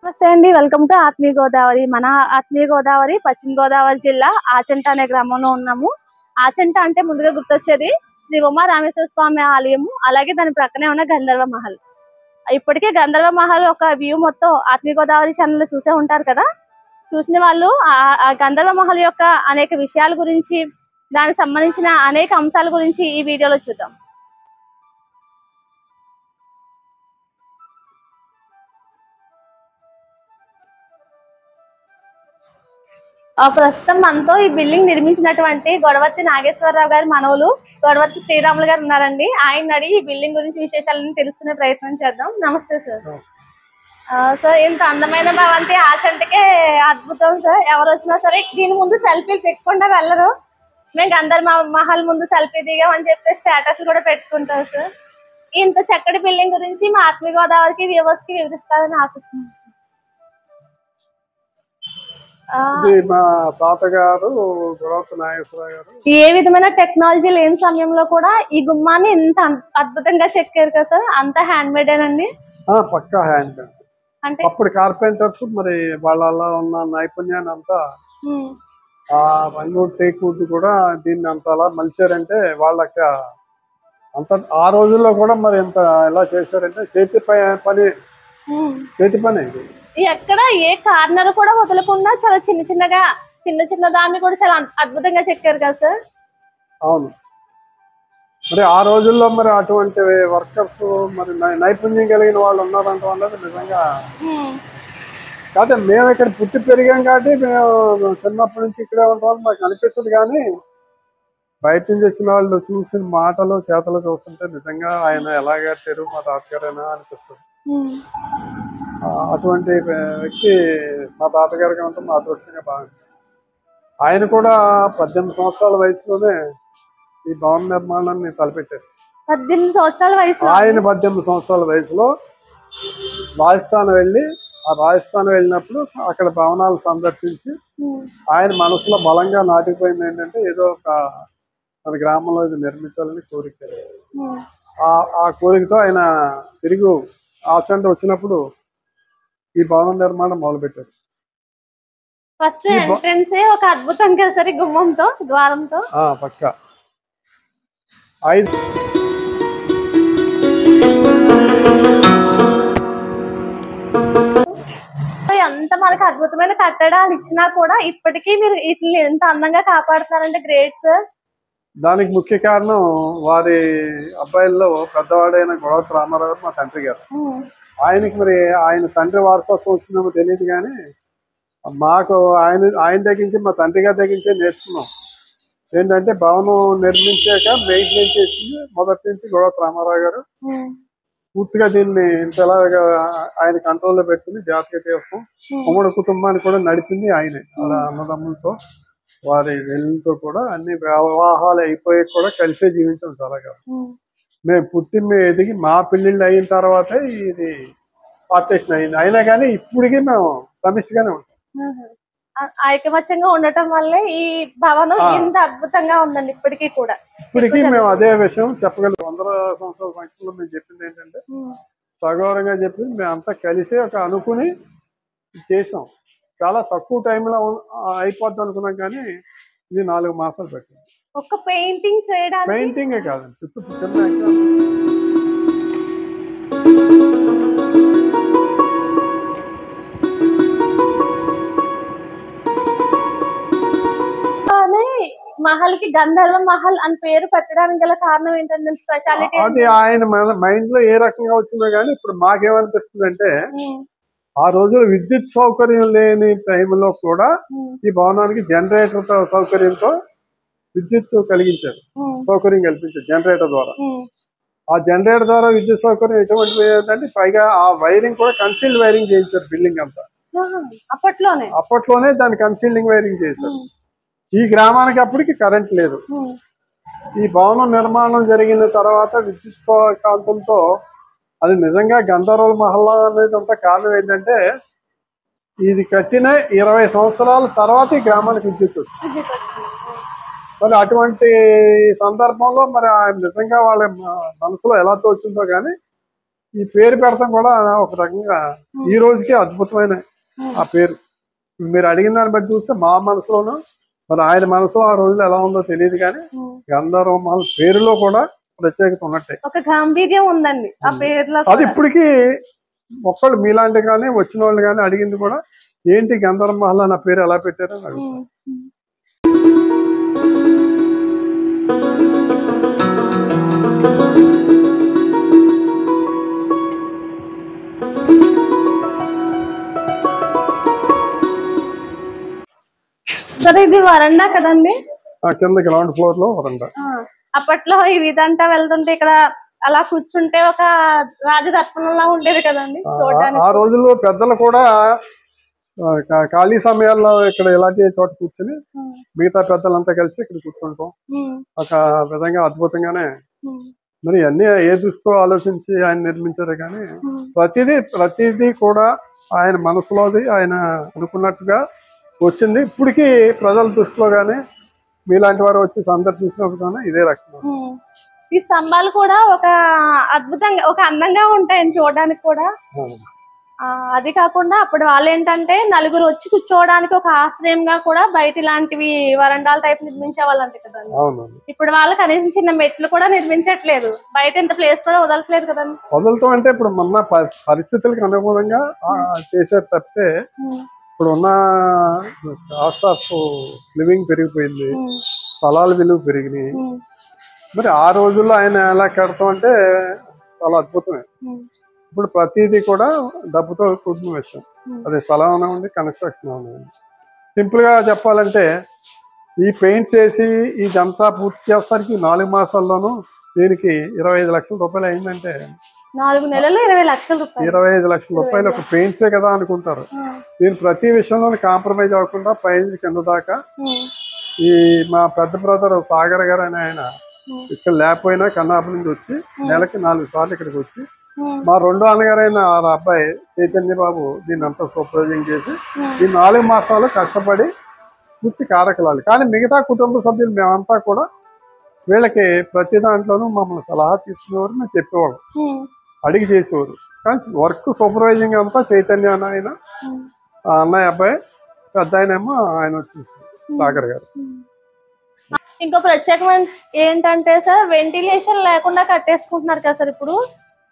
నమస్తే అండి, welcome to ఆత్మీయ గోదావరి. మన ఆత్మీయ గోదావరి పశ్చిమ గోదావరి జిల్లా ఆచంట అనే గ్రామంలో ఉన్నాము. ఆచంట అంటే ముందుగా గుర్తొచ్చేది శ్రీ ఉమా రామేశ్వర స్వామి ఆలయము, అలాగే దాని ప్రక్కనే ఉన్న గంధర్వ మహల్. ఇప్పటికే గంధర్వ మహల్ ఒక వ్యూ మొత్తం ఆత్మీయ గోదావరి ఛానల్ లో చూసే ఉంటారు కదా. చూసిన వాళ్ళు ఆ గంధర్వ మహల్ యొక్క అనేక విషయాల గురించి, దానికి సంబంధించిన అనేక అంశాల గురించి ఈ వీడియోలో చూద్దాం. ప్రస్తుతం మనతో ఈ బిల్డింగ్ నిర్మించినటువంటి గొడవర్తి నాగేశ్వరరావు గారి మనవలు గొడవర్తి శ్రీరాములు గారు ఉన్నారండి. ఆయన అడిగి ఈ బిల్డింగ్ గురించి విశేషాలను తెలుసుకునే ప్రయత్నం చేద్దాం. నమస్తే సార్. సార్, ఇంత అందమైన భవంతి ఆచంటకే అద్భుతం సార్. ఎవరు వచ్చినా సరే దీని ముందు సెల్ఫీలు తెక్కకుండా వెళ్ళరు. మేము గంధర్వ మహల్ ముందు సెల్ఫీ దిగామని చెప్పి స్టేటస్ కూడా పెట్టుకుంటాం సార్. ఇంత చక్కటి బిల్డింగ్ గురించి మా ఆత్మీయ గోదావరికి వ్యూవర్స్ కి వివరిస్తారని ఆశిస్తున్నాం సార్. మా తాతగారు గొడవర్తి నాగేశ్వరరావు గారు ఏ విధమైన టెక్నాలజీ లేని సమయంలో కూడా ఈ గుమ్మాన్ని ఇంత అద్భుతంగా చెక్కారు కదా సార్. అంత హ్యాండ్ మేడ్ అండి. పక్కా హ్యాండ్ మేడ్. అంటే అప్పుడు కార్పెంటర్స్ మరి వాళ్ళ ఉన్న నైపుణ్యాన్ని అంతా ఆ రంగు టేక్వుడ్ కూడా దీన్ని అంత అలా మలిచారంటే వాళ్ళకి అంత ఆ రోజుల్లో కూడా మరి ఎంత ఎలా చేశారంటే చేతి పని ఇది. ఎక్కడ ఏ కార్నర్ కూడా వదలకుండా చాలా చిన్న దాన్ని కూడా చాలా అద్భుతంగా చెక్కారు కదా సార్. అవును, మరి ఆ రోజుల్లో మరి అటువంటి వర్కర్స్ మరి నైపుణ్యం కలిగిన వాళ్ళు ఉన్నారంటే అన్నది నిజంగా. కాదు, మేము ఇక్కడ పుట్టి పెరిగాం కాబట్టి మేము చిన్నప్పటి నుంచి ఇక్కడే ఉంటామని మాకు అనిపించదు. కానీ బయట నుంచి వచ్చిన వాళ్ళు చూసిన మాటలు చేతలు చూస్తుంటే నిజంగా ఆయన ఎలాగా తెరువు మా తాతగారైనా అనిపిస్తుంది. అటువంటి వ్యక్తి మా తాతగారికి ఉంటే మా అదృష్టంగా బాగుంది. ఆయన కూడా 18 సంవత్సరాల వయసులోనే ఈ భవన నిర్మాణాన్ని తలపెట్టారు. 18 సంవత్సరాల వయసు. ఆయన 18 సంవత్సరాల వయసులో రాజస్థాన్ వెళ్ళినప్పుడు అక్కడ భవనాలు సందర్శించి ఆయన మనసులో బలంగా నాటిపోయింది ఏంటంటే ఏదో ఒక మన గ్రామంలో ఇది నిర్మించాలని కోరిక. ఆ కోరికతో ఆయన తిరిగి ఆచంట వచ్చినప్పుడు ఈ భవన నిర్మాణం మొదలుపెట్టారు. ఫస్ట్ ఎంట్రన్స్ ఒక అద్భుతం కదా సార్, గుమ్మంతో ద్వారంతో. పక్కా ఎంత మనకు అద్భుతమైన కట్టడాలు ఇచ్చినా కూడా ఇప్పటికీ మీరు వీటిని ఎంత అందంగా కాపాడుతున్నారంటే గ్రేట్ సార్. దానికి ముఖ్య కారణం వారి అబ్బాయిల్లో పెద్దవాడైన గొడవర్తి రామారావు గారు, మా తండ్రి గారు. ఆయనకి మరి ఆయన తండ్రి వారసత్వం వచ్చిందేమో తెలియదు కానీ మాకు ఆయన తగ్గించి మా తండ్రి గారి తగ్గించే నేర్చుకున్నాం. ఏంటంటే భవనం నిర్మించాక మెయింటైన్ చేసింది మొదటి నుంచి గొడవర్తి రామారావు గారు. పూర్తిగా దీన్ని ఇంతలాగా ఆయన కంట్రోల్లో పెట్టుకుని జాతీయ తీర్థం ఉమ్మడి కుటుంబాన్ని కూడా నడిపింది ఆయనే. అలా అన్నదమ్ములతో వారి వెళ్ళతో కూడా అన్ని వివాహాలు అయిపోయి కూడా కలిసే జీవించాం చాలా కాదు. మేము పుట్టి ఎదిగి మా పెళ్ళిళ్ళు అయిన తర్వాతే ఇది పార్టీషన్ అయింది. అయినా కానీ ఇప్పటికీ మేము సమిష్టిగానే ఉంటాం. ఐకమత్యంగా ఉండటం వల్లే ఈ భవనం ఇంత అద్భుతంగా ఉందండి. ఇప్పటికీ మేము అదే విషయం చెప్పగలం. 100 సంవత్సరాల సంఖ్యలో మేము చెప్పింది ఏంటంటే సగౌరవంగా చెప్పింది మేమంతా కలిసి ఒక అనుకుని చేసాం. చాలా తక్కువ టైంలో అయిపోద్ది అనుకున్నాం కానీ ఇది 4 మాసాలు పెట్టింది. ఒక పెయింటింగే కాదండి, చుట్టూ చిన్న మహల్ కి గంధర్వ మహల్ అని పేరు పెట్టడానికి గల కారణం ఏంటంటే స్పెషాలిటీ. అది ఆయన మైండ్ లో ఏ రకంగా వచ్చిందో కానీ ఇప్పుడు మాకేమనిపిస్తుంది అంటే ఆ రోజుల్లో విద్యుత్ సౌకర్యం లేని టైంలో కూడా ఈ భవనానికి జనరేటర్ సౌకర్యంతో విద్యుత్ కలిగించారు, సౌకర్యం కల్పించారు జనరేటర్ ద్వారా. ఆ జనరేటర్ ద్వారా విద్యుత్ సౌకర్యం ఎటువంటిది ఏంటంటే పైగా ఆ వైరింగ్ కూడా కన్సీల్డ్ వైరింగ్ చేయించారు. బిల్డింగ్ అంతా అప్పట్లోనే దాన్ని కన్సీల్డింగ్ వైరింగ్ చేశారు. ఈ గ్రామానికి అప్పటికి కరెంట్ లేదు. ఈ భవనం నిర్మాణం జరిగిన తర్వాత విద్యుత్ కాంతంతో అది నిజంగా గంధర్వ మహల్ అనేది అంతా కారణం ఏంటంటే ఇది కట్టిన 20 సంవత్సరాల తర్వాత ఈ గ్రామానికి విద్యుత్ వచ్చింది. మరి అటువంటి సందర్భంలో మరి నిజంగా వాళ్ళ మనసులో ఎలా తోచిందో కానీ ఈ పేరు పెడతాం కూడా ఒక రకంగా ఈ రోజుకి అద్భుతమైన ఆ పేరు. మీరు అడిగిన దాన్ని బట్టి చూస్తే మా మనసులోనూ మరి ఆయన మనసులో ఆ రోజులు ఎలా ఉందో తెలియదు, కానీ గంధర్వమాల పేరులో కూడా ప్రత్యేకత ఉన్నట్టే. ఒక గాంభీర్యం ఉందండి ఆ పేరులో. అది ఇప్పటికీ ఒక్కళ్ళు మీలాంటి కానీ వచ్చిన వాళ్ళు కానీ అడిగింది కూడా ఏంటి గంధర్వమాల నా పేరు ఎలా పెట్టారని అడుగుతారు. సరే, ఇది వరండా కదండి? కింద గ్రౌండ్ ఫ్లోర్ లో వరండా. అప్పట్లో ఈ వీధంతా వెళ్తుంటే ఇక్కడ అలా కూర్చుంటే ఒక రాజదర్పణంలా ఉండేది కదండి చూడడానికి. ఆ రోజుల్లో పెద్దలు కూడా ఖాళీ సమయాల్లో ఇక్కడ ఇలాంటి చోట కూర్చుని మిగతా పెద్దలంతా కలిసి ఇక్కడ కూర్చుంటాం. ఒక విధంగా అద్భుతంగానే మరి అన్ని ఏ దృష్టితో ఆలోచించి ఆయన నిర్మించారు, కానీ ప్రతిదీ కూడా ఆయన మనసులోది ఆయన అనుకున్నట్టుగా వచ్చింది. ఇప్పటికీ ప్రజల దృష్టిలో కానీ మీలాంటి వారు వచ్చి సందర్శించినప్పుడు కానీ ఇదే రకం. ఈ స్తంభాలు కూడా ఒక అద్భుతంగా ఒక అందంగా ఉంటాయని చూడడానికి కూడా. అది కాకుండా అప్పుడు వాళ్ళు ఏంటంటే నలుగురు వచ్చి కూర్చోవడానికి ఒక ఆశ్రయంగా కూడా బయట ఇలాంటివి వరండాల టైప్ నిర్మించే వాళ్ళంటే కదండి. ఇప్పుడు వాళ్ళు కనీసం చిన్న మెట్లు కూడా నిర్మించట్లేదు, బయట ఇంత ప్లేస్ కూడా వదలట్లేదు కదండి. వదలటం అంటే ఇప్పుడు మన పరిస్థితులకు అనుగుణంగా చేసే తప్పితే ఇప్పుడు ఉన్న కాస్ట్ ఆఫ్ లివింగ్ పెరిగిపోయింది, స్థలాల విలువ పెరిగినాయి. మరి ఆ రోజుల్లో ఆయన ఎలా కడతాం అంటే చాలా అద్భుతమే. ఇప్పుడు ప్రతిదీ కూడా డబ్బుతో కూడిన విషయం, అది స్థలం అనివ్వండి కన్స్ట్రక్షన్ అనివ్వండి. సింపుల్ గా చెప్పాలంటే ఈ పెయింట్స్ వేసి ఇదంతా పూర్తి చేస్తానికి 4 మాసాల్లోనూ దీనికి 25 లక్షల రూపాయలు అయిందంటే 4 నెలలు 20 లక్షల రూపాయలు. 25 లక్షల రూపాయలు ఒక పెయింట్సే కదా అనుకుంటారు. దీని ప్రతి విషయంలోనూ కాంప్రమైజ్ అవ్వకుండా పైన కింద దాకా ఈ మా పెద్ద బ్రదర్ సాగర్ గారు అని ఆయన ఇక్కడ లేకపోయినా కన్నాపు నుంచి వచ్చి నెలకి 4 సార్లు ఇక్కడికి వచ్చి మా రెండో అన్నగారైన అబ్బాయి చైతన్య బాబు దీన్ని అంతా సూపర్వైజింగ్ చేసి ఈ 4 మాసాలు కష్టపడి పూర్తి కారకలాలి. కానీ మిగతా కుటుంబ సభ్యులు మేమంతా కూడా వీళ్ళకి ప్రతి దాంట్లోనూ మమ్మల్ని సలహా తీసుకునేవారు, మేము చెప్పేవాడు, అడిగి చేసేవారు. కానీ వర్క్ సూపర్వైజింగ్ అంతా చైతన్య అన్న ఆయన అన్నయ్య అబ్బాయి, పెద్ద ఆయనేమో ఆయన వచ్చేసి సాగర్ గారు. ఇంకో ప్రత్యేకమైన ఏంటంటే సార్, వెంటిలేషన్ లేకుండా కట్టేసుకుంటున్నారు కదా సార్. ఇప్పుడు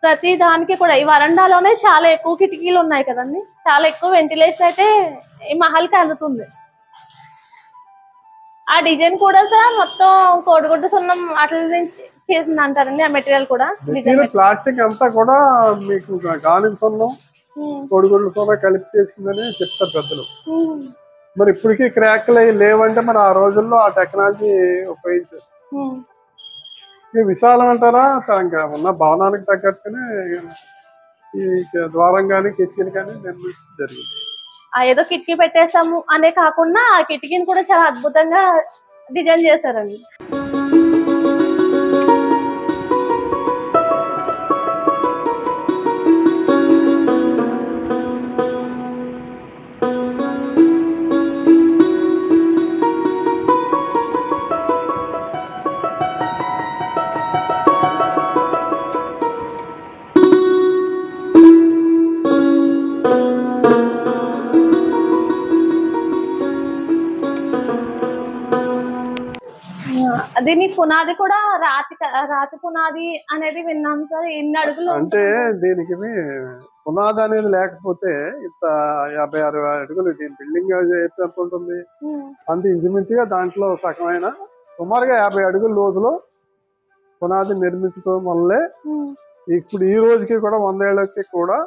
ప్రతి దానికి కూడా ఈ వరండాలోనే చాలా ఎక్కువ కిటికీలు ఉన్నాయి కదండి, చాలా ఎక్కువ వెంటిలేషన్ అయితే ఈ మహల్కి అందుతుంది. ఆ డిజైన్ కూడా సార్ మొత్తం కోడిగుడ్డు సున్నం అట్లా చేసింది అంటారండి. ఆ మెటీరియల్ కూడా ప్లాస్టిక్ అంతా కూడా మీకు గాలి సున్నం కోడిగుడ్డు సున్నం కలిపి చేసిందని చెప్తారు పెద్దలు. మరి ఇప్పటికీ క్రాక్లు అవి లేవంటే మరి ఆ రోజుల్లో ఆ టెక్నాలజీ ఉపయోగించారు. విశాలం అంటారా, ఇంకా ఉన్న భవనానికి తగ్గట్టుగానే ఈ ద్వారం కానీ కిటికీలు కానీ నిర్మించడం జరిగింది. ఏదో కిటికీ పెట్టేసాము అనే కాకుండా ఆ కిటికీని కూడా చాలా అద్భుతంగా డిజైన్ చేశారండి. దీని పునాది కూడా రాతి పునాది అనేది విన్నాను సార్. ఎన్ని అడుగులు అంటే దీనికి పునాది అనేది లేకపోతే ఇంత 56 అడుగులు దీని బిల్డింగ్ ఎంత ఉంటుంది అంత ఇంచుమించుగా దాంట్లో సగమైన సుమారుగా 50 అడుగుల లోతులో పునాది నిర్మించడం వల్లే ఇప్పుడు ఈ రోజుకి కూడా 100 ఏళ్ళకి కూడా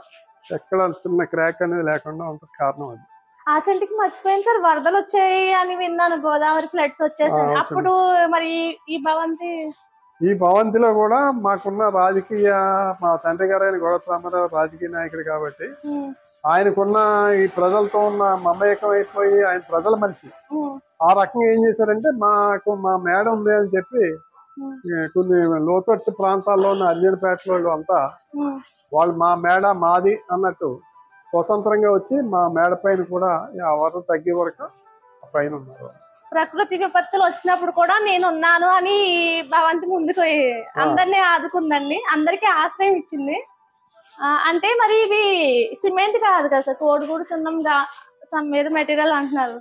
ఎక్కడ చిన్న క్రాక్ అనేది లేకుండా ఉంటుంది. కారణం అది. ఆ చెంటికి మర్చిపోయింది సార్, వరదలు వచ్చాయి అని విన్నాను, గోదావరి ఫ్లడ్స్ వచ్చేసాయి. అప్పుడు మరి ఈ భవంతిలో కూడా మాకున్న రాజకీయ, మా తండ్రి గారు ఆయన గొడవ రామారావు రాజకీయ నాయకుడు కాబట్టి ఆయనకున్న ఈ ప్రజలతో ఉన్న మమేకం అయిపోయి ఆయన ప్రజల మనిషి ఆ రకంగా ఏం చేశారంటే మా మేడ ఉంది అని చెప్పి కొన్ని లోతట్టు ప్రాంతాల్లో ఉన్న అర్జునపేటలో అంతా వాళ్ళు మా మేడ మాది అన్నట్టు స్వతంత్రంగా వచ్చి మా మేడ పైన కూడా ఆ వరద తగ్గే వరకు పైన ఉన్నారు. ప్రకృతి విపత్తులు వచ్చినప్పుడు కూడా నేను ఉన్నాను అని భవంతి ముందుకు అందరినీ ఆదుకుందండి, అందరికీ ఆశ్రయం ఇచ్చింది. అంటే మరి ఇవి సిమెంట్ కాదు కదా సార్, కోడిగూడు సున్నంగా సమ్ ఏదో మెటీరియల్ అంటున్నారు.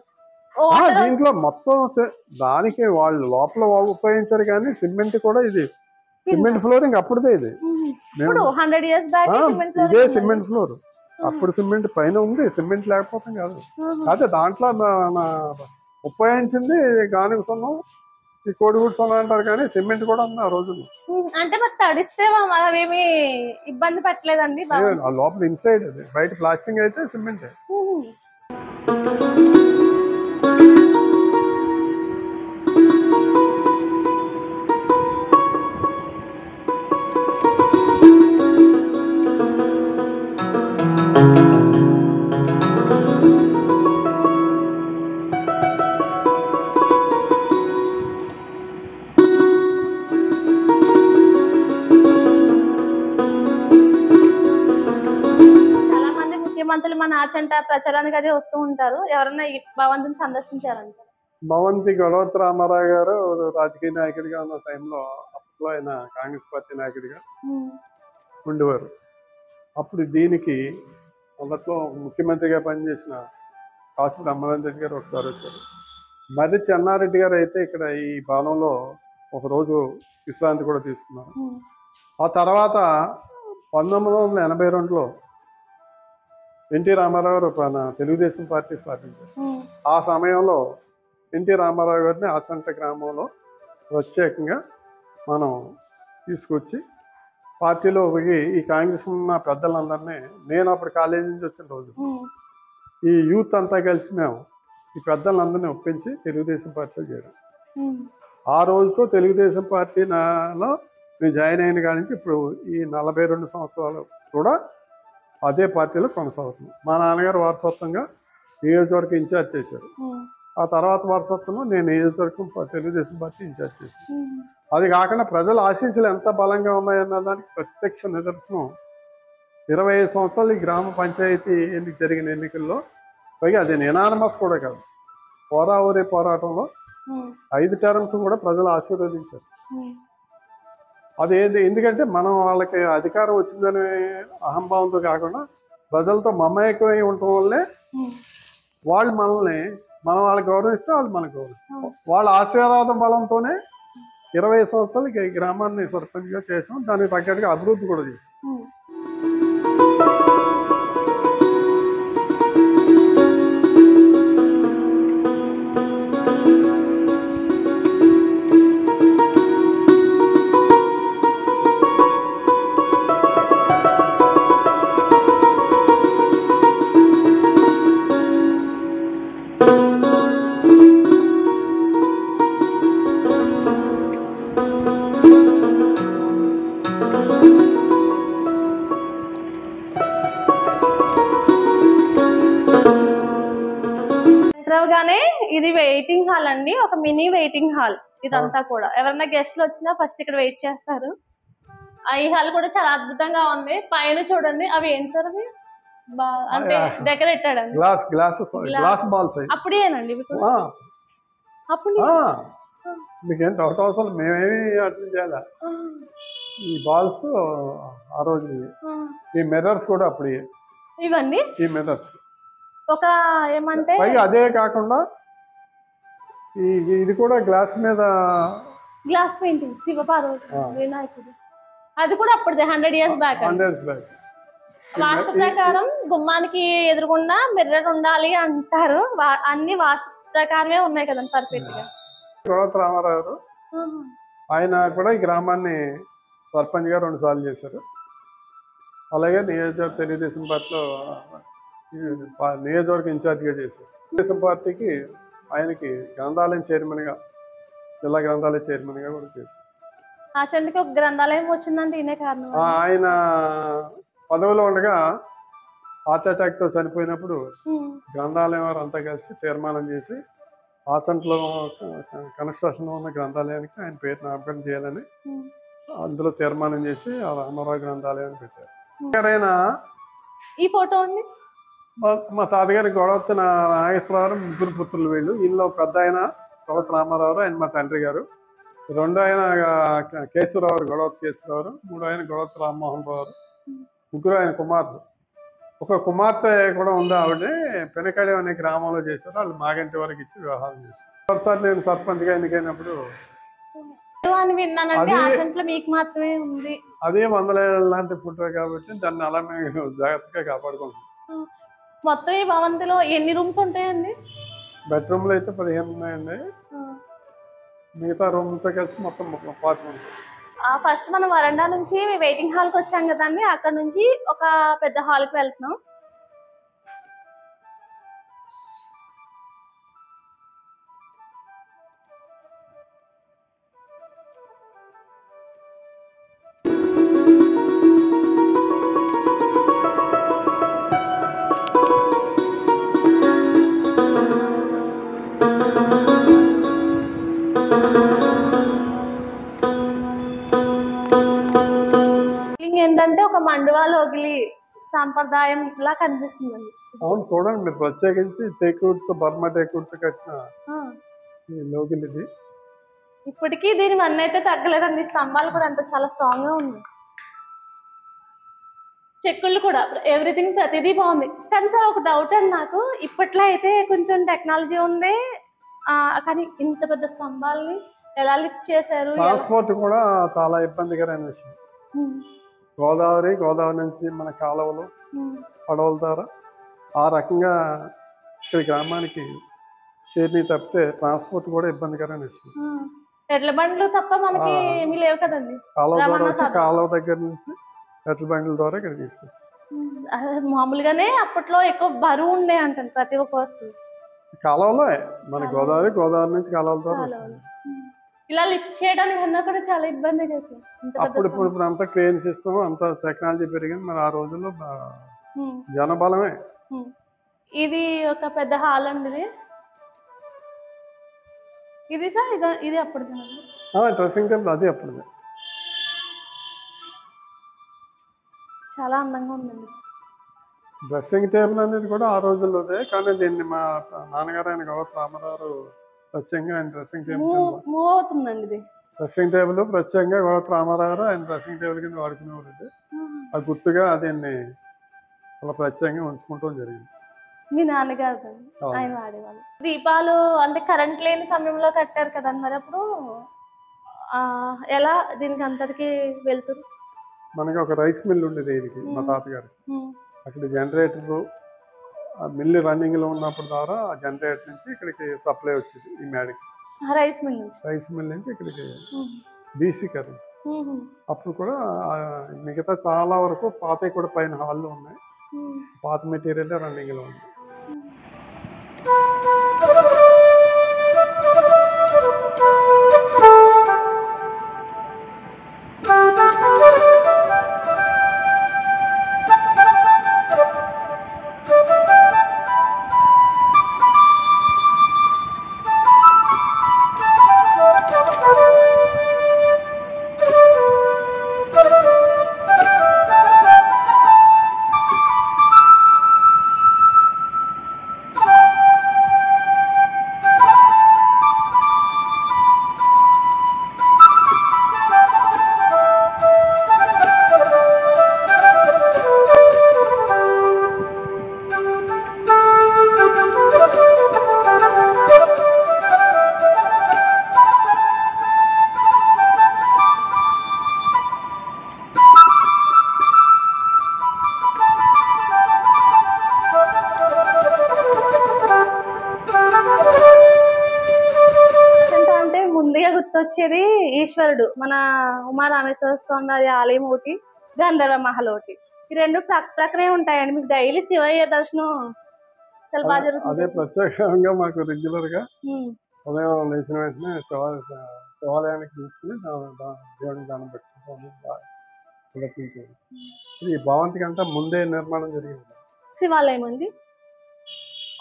దీంట్లో మొత్తం దానికి వాళ్ళు లోపల ఉపయోగించారు కానీ సిమెంట్ కూడా ఇది సిమెంట్ ఫ్లోరింగ్ అప్పుడుదే ఇది. ఇప్పుడు 100 years బ్యాక్ ఇదే సిమెంట్ ఫ్లోర్. అప్పుడు సిమెంట్ పైన ఉంది, సిమెంట్ లేకపోతే కాదు. అదే దాంట్లో ఉపయోగించింది గానుగ సున్నం, ఈ కోడిగూడు సున్నం అంటారు కానీ సిమెంట్ కూడా ఉంది ఆ రోజుల్లో. అంటే మరి తడిస్తే అవేమి ఇబ్బంది పెట్టలేదండి? ఆ లోపల ఇన్సైడ్ అది, బయట ప్లాస్టింగ్ అయితే సిమెంట్. ముఖ్యమంత్రులు మన ఆచంట ప్రచారానికి అదే వస్తూ ఉంటారు. ఎవరన్నా ఈ భవంతిని సందర్శించారంట? భవంతి గొడవత్తి రామారావు గారు రాజకీయ నాయకుడిగా ఉన్న టైంలో, అప్పట్లో ఆయన కాంగ్రెస్ పార్టీ నాయకుడిగా ఉండేవారు. అప్పుడు దీనికి మొదట్లో ముఖ్యమంత్రిగా పనిచేసిన కాసు బ్రహ్మానంద రెడ్డి గారు ఒకసారి వచ్చారు. మర్రి చెన్నారెడ్డి గారు అయితే ఇక్కడ ఈ భవనంలో ఒకరోజు విశ్రాంతి కూడా తీసుకున్నారు. ఆ తర్వాత 1982లో ఎన్టీ రామారావు గారు తెలుగుదేశం పార్టీ స్థాపించారు. ఆ సమయంలో ఎన్టీ రామారావు గారిని ఆచంట గ్రామంలో ప్రత్యేకంగా మనం తీసుకొచ్చి పార్టీలో ఈ కాంగ్రెస్ ఉన్న పెద్దలందరినీ, నేను అప్పుడు కాలేజీ నుంచి వచ్చిన రోజు ఈ యూత్ అంతా కలిసి మేము ఈ పెద్దలందరినీ ఒప్పించి తెలుగుదేశం పార్టీలో చేరాం. ఆ రోజుతో తెలుగుదేశం పార్టీలో నేను జాయిన్ అయిన కాడి నుంచి ఇప్పుడు ఈ 42 సంవత్సరాలు కూడా అదే పార్టీలో కొనసాగుతుంది. మా నాన్నగారు వారసత్వంగా నియోజకవర్గం ఇన్ఛార్జ్ చేశారు. ఆ తర్వాత వారసత్వంలో నేను నియోజకవర్గం తెలుగుదేశం పార్టీ ఇన్ఛార్జ్ చేశాను. అది కాకుండా ప్రజల ఆశీస్సులు ఎంత బలంగా ఉన్నాయన్న దానికి ప్రత్యక్ష నిదర్శనం 25 సంవత్సరాలు ఈ గ్రామ పంచాయతీ జరిగిన ఎన్నికల్లో, పైగా అది నినానమస్ కూడా కాదు, పోరావూరి పోరాటంలో 5 టర్మ్స్ కూడా ప్రజలు ఆశీర్వదించారు. అదేంటి, ఎందుకంటే మనం వాళ్ళకి అధికారం వచ్చిందనే అహంభావంతో కాకుండా ప్రజలతో మమేకమై ఉండటం వల్లే మనం వాళ్ళకి గౌరవిస్తే వాళ్ళు మనకు గౌరవిస్తారు. వాళ్ళ ఆశీర్వాదం బలంతోనే 20 సంవత్సరాలకి ఈ గ్రామాన్ని సర్పంచ్గా చేసాం. దానికి తగ్గట్టుగా అభివృద్ధి కూడా చేసాం. ఇది వెయిటింగ్ హాల్ అండి, ఒక మినీ వెయిటింగ్ హాల్. ఇదంతా కూడా ఎవరైనా గెస్ట్లు వచ్చినా ఫస్ట్ ఇక్కడ వెయిట్ చేస్తారు. ఈ హాల్ కూడా చాలా అద్భుతంగా ఉంది. పైన చూడండి, అవి ఏంటి సార్? అవి అంటే డెకరేటెడ్ అండి, గ్లాస్ బాల్స్. అప్పుడేనండి అప్పుడు మీకేం డౌట్ అవసరం, మేమేమి అట్లా చేయాలి. ఈ బాల్స్ ఆ రోజు, ఈ మిర్రర్స్ కూడా అప్పుడు ఇవన్నీ ఈ మిర్రర్స్ ఒక ఏమంటే అదే కాకుండా ఇది కూడా గ్లాస్ మీద గ్లాస్ పెయింటింగ్, శివపార్వతి, వినాయకుడు, అది కూడా అప్పుడుదే 100 years బ్యాక్. వాస్తు ప్రకారం గుమ్మానికి ఎదురుగుండా మిర్రర్ ఉండాలి అంటారు. అన్ని వాస్తు ప్రకారమే ఉన్నాయి కదండి, పర్ఫెక్ట్ గా. గొడవత్తి రామారావు గారు ఆయన కూడా ఈ గ్రామాన్ని సర్పంచ్ గా 2 సార్లు చేశారు. అలాగే నియోజకవర్గ తెలుగుదేశం పార్టీలో నియోజకవర్గ ఇన్ఛార్జిగా చేశారు. తెలుగుదేశం పార్టీకి ఆయనకి గ్రంథాలయం చైర్మన్ గా, జిల్లా గ్రంథాలయ చైర్మన్ గా కూడా చేశారు. ఆచంటకి ఒక గ్రంథాలయం వచ్చిందంటే ఈయనే కారణం. ఆయన పదవిలో ఉండగా హార్ట్ అటాక్ తో చనిపోయినప్పుడు గ్రంథాలయం వారు అంతా కలిసి తీర్మానం చేసి ఆచంటలో కన్స్ట్రక్షన్ ఉన్న గ్రంథాలయానికి ఆయన పేరు నామకరణం చేయాలని అందులో తీర్మానం చేసి ఆ రామారావు గ్రంథాలయాన్ని పెట్టారు. ఈ ఫోటో అండి మా తాతగారి గొడవత్తి నాగేశ్వరరావు, 3 పుత్రులు వీళ్ళు. వీళ్ళు పెద్ద ఆయన గొడవత్తి రామారావు, ఆయన మా తండ్రి గారు. 2 ఆయన కేశవరావు, గొడవత్తి కేశవరావు. 3 ఆయన గొడవత్తి రామ్మోహన్ రావు. ముగ్గురు ఆయన కుమార్తె. ఒక కుమార్తె కూడా ఉంది. ఆవిడ పెనకళి అనే గ్రామంలో చేశారు. వాళ్ళు మాగంటి వరకు ఇచ్చి వివాహాలు చేశారు. ఒకసారి నేను సర్పంచ్గా ఎన్నికైనప్పుడు అని విన్నానంటే ఆర్గంట్లో మీకు మాత్రమే ఉంది. అదే 100 ఏళ్ళ లాంటి ఫోటో కాబట్టి దాన్ని అలా మేము జాగ్రత్తగా కాపాడుకుంటాం. మొత్తం ఈ భవంతిలో ఎన్ని రూమ్స్ ఉంటాయండి? బెడ్రూమ్లు అయితే 15 ఉన్నాయండి. మిగతా రూమ్తో కలిసి మొత్తం 40 ఉంటాయి. ఫస్ట్ మనం వరండా నుంచి వెయిటింగ్ హాల్కి వచ్చాం కదండి, అక్కడ నుంచి ఒక పెద్ద హాల్కి వెళ్తున్నాం. ఏంటంటే ఒక మండువా లోగిలి సాంప్రదాయం లా కనిపిస్తుందండి. అవును, చూడండి మీరు, ప్రత్యేకించి టేకుడ్తో బర్మా టేకుడ్తో కట్టిన లోగిలి ఇది. ఇప్పటికీ దీని వన్ అయితే తగ్గలేదండి. స్తంభాలు కూడా అంత చాలా స్ట్రాంగ్ గా ఉంది. చెక్కులు కూడా ఎవ్రీథింగ్ ప్రతిదీ బాగుంది. కానీ సార్ ఒక డౌట్ అండి నాకు, ఇప్పట్లో అయితే కొంచెం టెక్నాలజీ ఉంది, కానీ ఇంత పెద్ద స్తంభాలని ఎలా లిఫ్ట్ చేశారు? ట్రాన్స్పోర్ట్ కూడా చాలా ఇబ్బందికరమైన విషయం. గోదావరి నుంచి మన కాలువలు, పడవల ద్వారా ఆ రకంగా ఇక్కడ గ్రామానికి చేరి తప్పితే ట్రాన్స్పోర్ట్ కూడా ఇబ్బందికరమైన విషయం. ఎడ్ల బండ్లు తప్ప మనకి ఏమీ లేవు కదండి. కాలువ దగ్గర నుంచి ఎడ్ల బండ్ల ద్వారా ఇక్కడ తీసుకొచ్చి మామూలుగానే అప్పట్లో ఎక్కువ బరువు ఉండే అంటాను ప్రతి ఒక్క వస్తువు. కాలువలో మన గోదావరి నుంచి కాలువల ద్వారా ఇలా లిఫ్ట్ చేయడానికి అన్నా కూడా చాలా ఇబ్బంది కదా. ఇప్పుడు అంతా క్రేన్ సిస్టమ్, అంత టెక్నాలజీ పెరిగింది. మరి ఆ రోజుల్లో జనబలమే. ఇది ఒక పెద్ద హాల్ అండి. ఇది సార్ ఇది అప్పుడు డ్రెస్సింగ్ టేబుల్, అది అప్పుడు చాలా అందంగా ఉందండి. డ్రెస్సింగ్ టేబుల్ అనేది కూడా ఆ రోజుల్లోదే, కానీ దీన్ని మా నాన్నగారు ఆయన గౌరవ రామారావు ప్రత్యేకంగా ఆయన డ్రెస్సింగ్ టేబుల్ మూవ్ అవుతుందండి. ఇది డ్రెస్సింగ్ టేబుల్ ప్రత్యేకంగా గౌరవ రామారావు ఆయన డ్రెస్సింగ్ టేబుల్ కింద వాడుకునేవారు. ఆ గుర్తుగా దీన్ని అలా ప్రత్యేకంగా ఉంచుకుంటాం జరిగింది. మీ నాన్నగారు ఆయన వాడేవాళ్ళు. దీపాలు అంటే కరెంట్ లేని సమయంలో కట్టారు కదండి, మరి అప్పుడు ఎలా దీనికి అంతటికి వెళ్తుంది? మనకి ఒక రైస్ మిల్ ఉండేది దీనికి, మా తాతగారికి. అక్కడ జనరేటర్ మిల్లు రన్నింగ్ లో ఉన్నప్పుడు ద్వారా ఆ జనరేటర్ నుంచి ఇక్కడికి సప్లై వచ్చేది ఈ మేడకి. రైస్ మిల్ నుంచి ఇక్కడికి బీసీ కరెంట్. అప్పుడు కూడా మిగతా చాలా వరకు పాత కూడా పైన హాల్లో ఉన్నాయి. పాత మెటీరియల్ రన్నింగ్ లో ఉంది. గుర్తొచ్చేది ఈశ్వరుడు, మన ఉమారామేశ్వర స్వామి వారి ఆలయం ఒకటి, గంధర్వ మహల్ ఒకటి. ఈ రెండు ప్రక్కనే ఉంటాయండి. మీకు డైలీ శివయ్య దర్శనం చాలా బాగా జరుగుతుంది. అదే ప్రత్యేకంగా మాకు రెగ్యులర్ గా ఉదయం లేచిన వెంటనే శివాలయానికి తీసుకుని దేవుడికి దానం పెట్టుకుంటాము. ఈ భవంతికి అంతా ముందే నిర్మాణం జరిగింది శివాలయం అండి.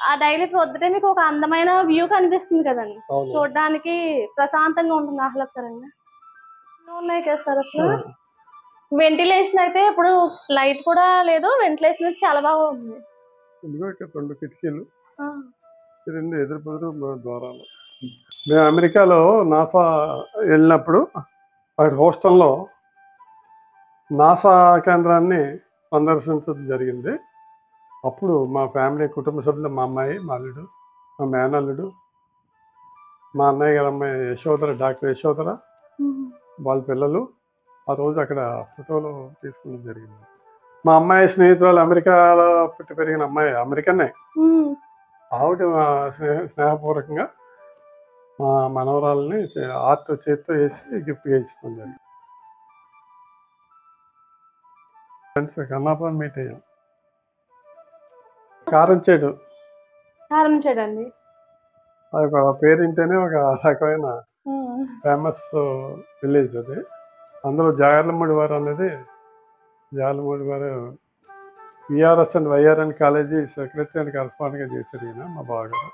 ఆ డైలీ పొద్దుటే మీకు ఒక అందమైన వ్యూ కనిపిస్తుంది కదండి, చూడడానికి ప్రశాంతంగా ఉంటుంది, ఆహ్లాదకరంగా ఉన్నాయి కదా సార్. అసలు వెంటిలేషన్ అయితే ఇప్పుడు లైట్ కూడా లేదు, వెంటిలేషన్ చాలా బాగా ఉంది. రెండు కిటికీలు, రెండు ఎదురు ద్వారాలు. మేము అమెరికాలో నాసా వెళ్ళినప్పుడు అక్కడ హోస్టల్లో నాసా కేంద్రాన్ని సందర్శించడం జరిగింది. అప్పుడు మా ఫ్యామిలీ కుటుంబ సభ్యులు, మా అమ్మాయి, మా అల్లుడు, మా మేనల్లుడు, మా అన్నయ్య గారి అమ్మాయి యశోధర, డాక్టర్ యశోధర, వాళ్ళ పిల్లలు ఆ రోజు అక్కడ ఫోటోలు తీసుకోవడం జరిగింది. మా అమ్మాయి స్నేహితురాలు అమెరికాలో పుట్టి పెరిగిన అమ్మాయి, అమెరికనే. ఆవిడ స్నేహపూర్వకంగా మా మనవరాలని ఆర్ట్ చేతితో వేసి గిఫ్ట్గా ఇస్తాం జరిగింది. ఫ్రెండ్స్ కన్నాపురం మీట్ అయ్యాం. కారంచేడు ఆరంభించాడండి. అది ఒక పేరు వింటేనే ఒక రకమైన ఫేమస్ విలేజ్ అది. అందులో జాగర్లమూడి వారు అనేది, జాగర్లమూడి వారు VRS and YRN college secretary and కరస్పాండెంట్గా చేశారు ఈయన, మా బావగారు.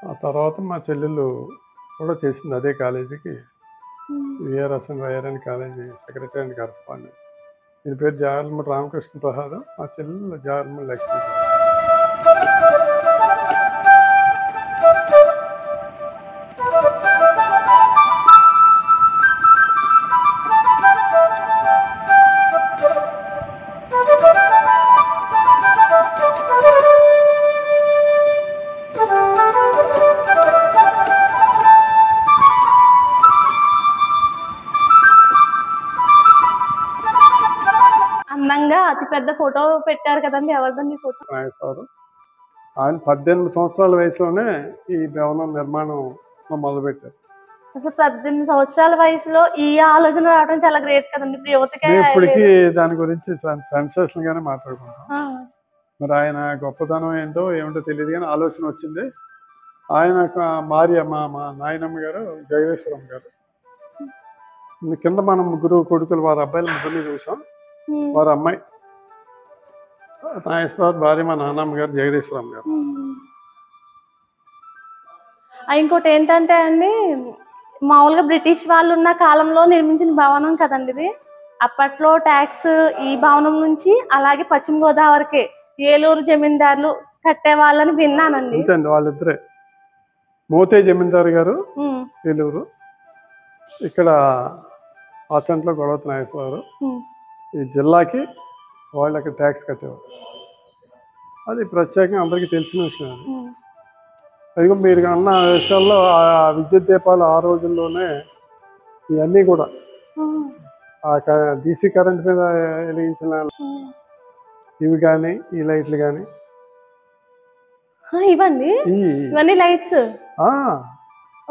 ఆ తర్వాత మా చెల్లెళ్ళు కూడా చేసింది అదే కాలేజీకి, VRS and YRN college secretary and correspondent. ఈయన పేరు జాగర్లమూడి రామకృష్ణ ప్రసాద్, మా చెల్లెలు జాగర్లమూడి లక్ష్మీ. అందంగా అతి పెద్ద ఫోటో పెట్టారు కదండి, ఎవరిదండి ఫోటో? నాగేశ్వరరావు. ఆయన 18 సంవత్సరాల వయసులోనే ఈ భవనం నిర్మాణం మొదలుపెట్టారు. అసలు 18 సంవత్సరాల వయసులో ఈ ఆలోచన రావడం చాలా గ్రేట్ కదండి. ఇప్పుడు యువతకే ఇప్పటికీ దాని గురించి సెన్సేషన్ గానే మాట్లాడుకుంటాం. మరి ఆయన గొప్పతనం ఏంటో ఏమిటో తెలియదు కానీ ఆలోచన వచ్చింది. ఆయన భార్య మా నాయనమ్మ గారు జగదీశ్వరం గారు. కింద మనం ముగ్గురు కొడుకులు, వారి అబ్బాయిలు ముగ్గురిని చూసాం. వారి అమ్మాయి నాగేశ్వరరావు భార్య మా నాన్నమ్మ గారు జగదీశ్వరం గారు. ఇంకోటి ఏంటంటే అండి, మామూలుగా బ్రిటిష్ వాళ్ళు ఉన్న కాలంలో నిర్మించిన భవనం కదండి ఇది. అప్పట్లో ట్యాక్స్ ఈ భవనం నుంచి అలాగే పశ్చిమ గోదావరికి ఏలూరు జమీందారులు కట్టే వాళ్ళని విన్నానండి. అంతేండి, వాళ్ళిద్దరే. మోతే జమీందారు గారు ఏలూరు, ఇక్కడ ఆచంట్లో గొడవతి నాగేశ్వరరావు ఈ జిల్లాకి వాళ్ళకి ట్యాక్స్ కట్టేవారు. అది ప్రత్యేకంగా అందరికీ తెలిసిన విషయం. అది అదిగో మీరు అన్న విషయాల్లో ఆ విద్యుత్ దీపాలు ఆ రోజుల్లోనే ఇవన్నీ కూడా ఆ డీసీ కరెంట్ మీద వెలిగించిన ఇవి కానీ, ఈ లైట్లు కానీ, ఇవన్నీ ఇవన్నీ లైట్స్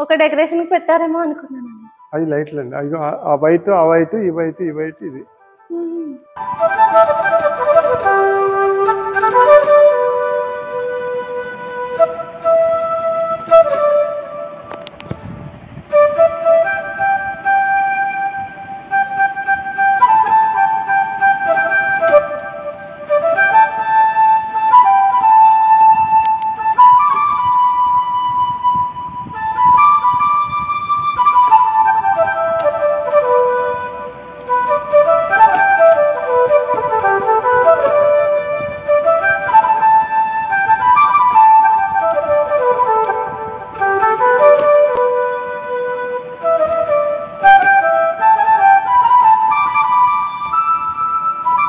ఒక డెకరేషన్ పెట్టారేమో అనుకున్నాను. అవి లైట్లు అండి. అవి ఆ వైట్, ఆ వైట్, ఈ వైట్, ఈ వైట్, ఇది.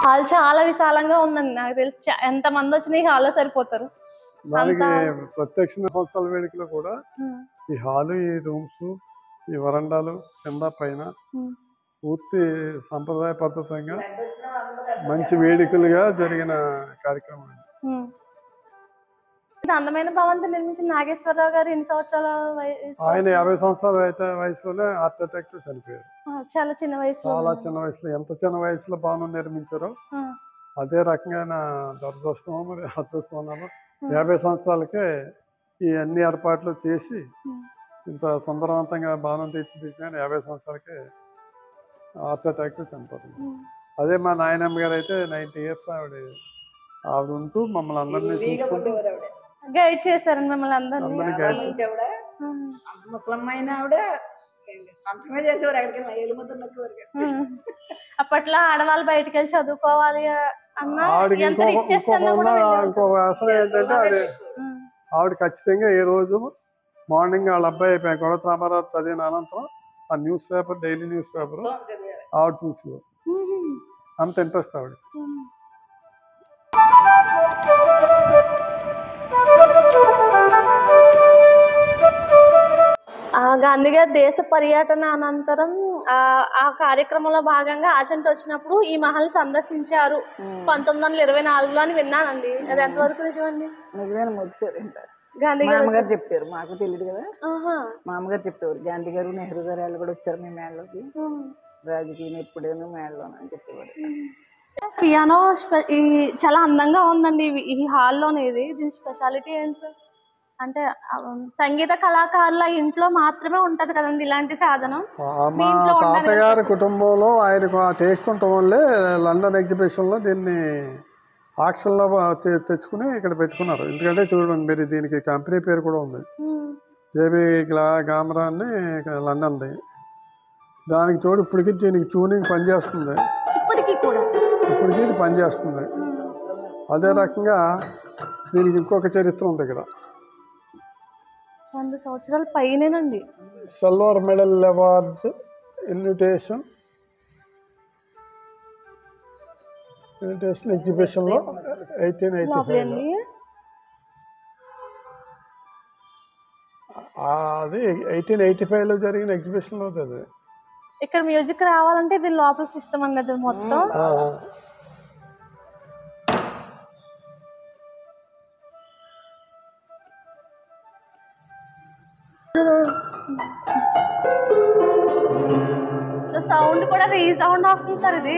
హాల్ చాలా విశాలంగా ఉందండి. నాకు తెలిసి ఎంత మంది వచ్చినా ఈ హాల్లో సరిపోతారు. దానికి ప్రత్యక్ష సంవత్సరాల వేడుకలో కూడా ఈ హాలు, ఈ రూమ్స్, ఈ వరండాలు కింద పైన పూర్తి సంప్రదాయ పద్ధతంగా మంచి వేడుకలుగా జరిగిన కార్యక్రమం. అందమైన భవంతి నిర్మించిన నాగేశ్వరరావు గారు ఎన్ని సంవత్సరాల వయసు? ఆయన 50 సంవత్సరాల వయసులోనే హార్ట్ అటాక్ తో చనిపోయారు. చాలా చిన్న వయసులో. చాలా చిన్న వయసులో. ఎంత చిన్న వయసులో భవనం నిర్మించారో అదే రకంగా దురదృష్టమో మరి అదృష్టం అన్నారో 50 సంవత్సరాలకే ఈ అన్ని ఏర్పాట్లు చేసి ఇంత సుందరవంతంగా భవనం తీర్చిదిద్దిన 50 సంవత్సరాలకే హార్ట్ అటాక్ తో చనిపోతుంది. అదే మా నాయనమ్మ గారు అయితే 90 years ఆవిడ ఉంటూ మమ్మల్ని అందరినీ చూసుకుంటూ గైడ్ చేశారండి మిమ్మల్ని అందరినీ. ముసలమ్మైన ఆవిడ సంతమే చేసేవారు. ఎక్కడికి ఏలుముద్ర నొక్కేవారు. అప్పట్లో ఆడవాళ్ళు బయటకు వెళ్ళి చదువుకోవాలి అన్న ఇంకో అసలు ఏంటంటే అది ఆవిడ ఖచ్చితంగా ఏ రోజు మార్నింగ్ వాళ్ళ అబ్బాయి గొడవతి రామారావు చదివిన అనంతరం ఆ news paper, daily news paper ఆవిడ చూసుకో. అంత ఇంట్రెస్ట్ ఆవిడ. గాంధీ గారి దేశ పర్యటన అనంతరం ఆ కార్యక్రమంలో భాగంగా ఆచంట వచ్చినప్పుడు ఈ మహల్ సందర్శించారు 1924లో అని విన్నానండి. అది ఎంతవరకు నిజమండి? నిజమేనా వచ్చారు ఇంత గాంధీ మా గారు అమ్మగారు చెప్పారు, మాకు తెలియదు కదా. ఆహా. మా అమ్మగారు చెప్పేవారు గాంధీ గారు నెహ్రూ గారు వాళ్ళు కూడా వచ్చారు మీ మేళలోకి, రాజకీయం ఎప్పుడైనా మేళలో అని చెప్పేవారు. పియానో చాలా అందంగా ఉందండి ఈ హాల్లోనేది. దీని స్పెషాలిటీ ఏంటి సార్? అంటే సంగీత కళాకారుల ఇంట్లో మాత్రమే ఉంటది కదండి ఇలాంటి సాధనం. మా తాతగారి కుటుంబంలో ఆయనకు ఆ టేస్ట్ ఉండటం వల్లే లండన్ ఎగ్జిబిషన్లో దీన్ని ఆక్షన్లో తెచ్చుకుని ఇక్కడ పెట్టుకున్నారు. ఎందుకంటే చూడండి మీరు, దీనికి కంపెనీ పేరు కూడా ఉంది, జేబీ గామరా అని లండన్ది. దానికి తోడు ఇప్పటికి దీనికి ట్యూనింగ్ పనిచేస్తుంది, ఇప్పటికీ ఇది పనిచేస్తుంది. అదే రకంగా దీనికి ఇంకొక చరిత్ర ఉంది ఇక్కడ. 100 సంవత్సరాల పైనేనండి. సిల్వర్ మెడల్ అవార్డ్ ఇన్విటేషన్ ఎగ్జిబిషన్లో 1885 అది 1885లో జరిగిన ఎగ్జిబిషన్లో అది. ఇక్కడ మ్యూజిక్ రావాలంటే ఇది లోపల సిస్టమ్ అన్నది మొత్తం. సో సౌండ్ కూడా రీసౌండ్ వస్తుంది సార్ ఇది.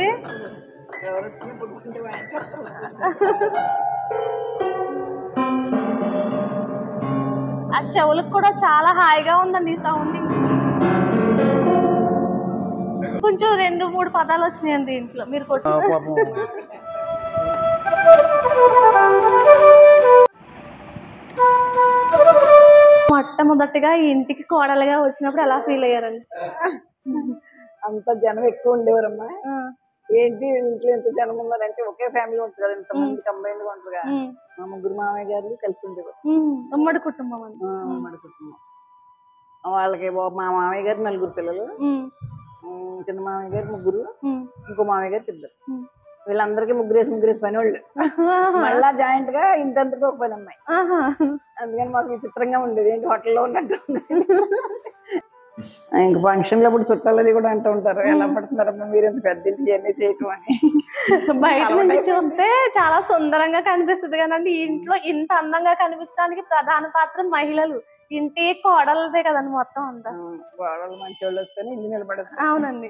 ఆ చెవులకు కూడా చాలా హాయిగా ఉందండి ఈ సౌండ్. కొంచెం 2-3 పదాలు వచ్చినాయండి ఇంట్లో మీరు కొట్టు. మొట్టమొదటిగా ఈ ఇంటికి కోడలుగా వచ్చినప్పుడు ఎలా ఫీల్ అయ్యారండి? అంత జనం ఎక్కువ ఉండేవారమ్మా. ఏంటి ఇంట్లో ఎంత జనం ఉన్నారంటే ఒకే ఫ్యామిలీ ఉంటుంది కదా, ఇంతమంది కంబైన్డ్ గా ఉంటారుగా. మా ముగ్గురు మామయ్య గారు కలిసి ఉండేవారు. ఉమ్మడి కుటుంబం అండి. ఉమ్మడి కుటుంబం. వాళ్ళకి మా మామయ్య గారు 4 పిల్లలు, చిన్న మామయ్య గారు 3, ఇంకో మామయ్య గారికి 2. వీళ్ళందరికీ ముగ్గురేసి పని వాళ్ళు. మళ్ళా జాయింట్ గా ఇంటంతకు ఒక పని అమ్మాయి. అందుకని మాకు విచిత్రంగా ఉండేది, ఏంటి హోటల్లో ఉన్నట్టు. ఇంక ఫంక్షన్ లో ఇప్పుడు చుట్టాలది కూడా అంటూ ఉంటారు, ఎలా పడుతున్నారమ్మా మీరు ఇంత పెద్ద ఇంటికి అన్నీ చేయటం అని. బయట నుంచి చూస్తే చాలా సుందరంగా కనిపిస్తుంది కదండి, ఇంట్లో ఇంత అందంగా కనిపించడానికి ప్రధాన పాత్ర మహిళలు. ఇంటి కోడలదే కదండి మొత్తం అంతా. కోడలు మంచి వాళ్ళు వస్తేనే ఇల్లు నిలబడదు. అవునండి,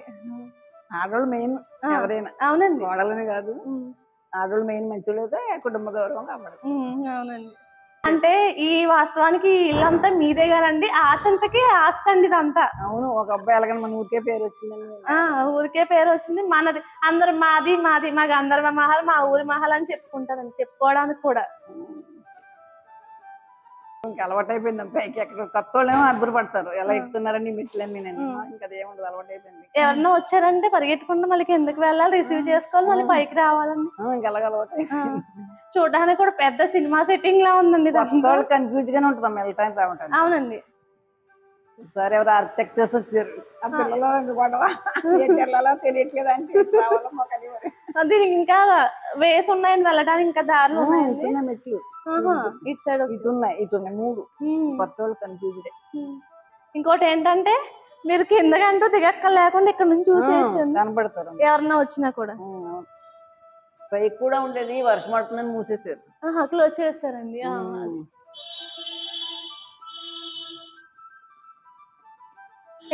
ఆడవాళ్ళు మెయిన్ ఎవరైనా. అవునండి, కోడలనే కాదు, ఆడవాళ్ళు మెయిన్ మంచి వాళ్ళు అయితే కుటుంబ గౌరవం కాపాడు. అవునండి. అంటే ఈ వాస్తవానికి ఇల్లంతా మీదే కదండి, ఆచంటకి ఆస్తి అండి ఇదంతా. అవును, ఒక అబ్బాయి అలాగని మన ఊరికే పేరు వచ్చిందండి. ఊరికే పేరు వచ్చింది, మనది. అందరు మాది మా గంధర్వ మహల్, మా ఊరి మహల్ అని చెప్పుకుంటారండి, చెప్పుకోవడానికి కూడా. ఇంకా అలవాటు అయిపోయింది. పైకి ఎక్కడ కొత్త వాళ్ళేమో అబ్బురపడతారు, ఎలా ఎక్కుతున్నారని మెట్లన్నీ. ఇంకా అదేముండదు, అలవాటు అయిపోయింది. ఎవరన్నా వచ్చారంటే పరిగెట్టుకుంటూ మళ్ళీ ఎందుకు వెళ్ళాలి, రిసీవ్ చేసుకోవాలి, మళ్ళీ పైకి రావాలండి. ఇంకా అలాగ అలవాటు అయిపోయింది. చూడడానికి కూడా పెద్ద సినిమా సెట్టింగ్ లా ఉందండి. కన్ఫ్యూజ్ గానే ఉంటుంది వెళ్ళటానికి రావటానికి. అవునండి. ఒకసారి ఎవరు ఆర్కిటెక్చర్స్ వచ్చారు, ఆ పిల్లలు గొడవ వెళ్ళాలో తెలియట్లేదు అంటే దీనికి ఇంకా వేసి ఉన్నాయని వెళ్ళడానికి ఇంకా దారులు ఉన్నాయి. మెట్లు ఇటు సైడ్ ఇటు ఉన్నాయి 3. కొత్త వాళ్ళు కన్ఫ్యూజ్డ్. ఇంకోటి ఏంటంటే మీరు కిందకంటూ దిగక్క లేకుండా ఇక్కడ నుంచి చూసేయచ్చు, కనపడతారు ఎవరన్నా వచ్చినా కూడా. పైకి కూడా ఉండేది, వర్షం పడుతుందని మూసేసారు, క్లోజ్ చేస్తారండి.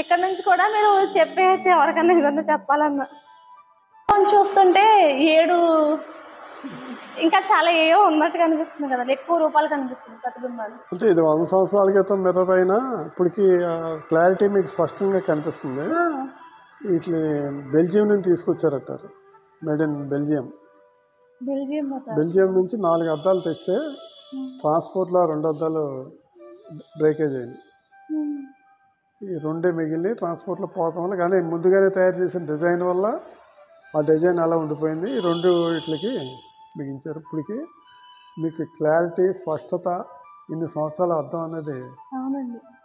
ఇక్కడ నుంచి కూడా మీరు చెప్పేయచ్చు ఎవరికన్నా ఏదన్నా చెప్పాలన్నా. చూస్తుంటే 7 ఇంకా చాలా ఏవో ఉన్నట్టుగా అనిపిస్తుంది కదండి, ఎక్కువ రూపాయలు కనిపిస్తుంది ప్రతిబింబాలు. అంటే ఇది 100 సంవత్సరాల క్రితం మిర్రర్ అయినా ఇప్పటికీ క్లారిటీ మీకు స్పష్టంగా కనిపిస్తుంది. వీటిని బెల్జియం నుంచి తీసుకొచ్చారంటారు, మేడ్ ఇన్ బెల్జియం. బెల్జియం నుంచి 4 అద్దాలు తెచ్చే ట్రాన్స్పోర్ట్లో 2 అద్దాలు బ్రేకేజ్ అయింది. ఈ 2 మిగిలిన ట్రాన్స్పోర్ట్లో పోవటం వల్ల, కానీ ముందుగానే తయారు చేసిన డిజైన్ వల్ల ఆ డిజైన్ అలా ఉండిపోయింది. ఈ 2 వీటికి బిగించారు. ఇప్పటికి మీకు క్లారిటీ, స్పష్టత, ఇన్ని సంవత్సరాల అర్థం అనేది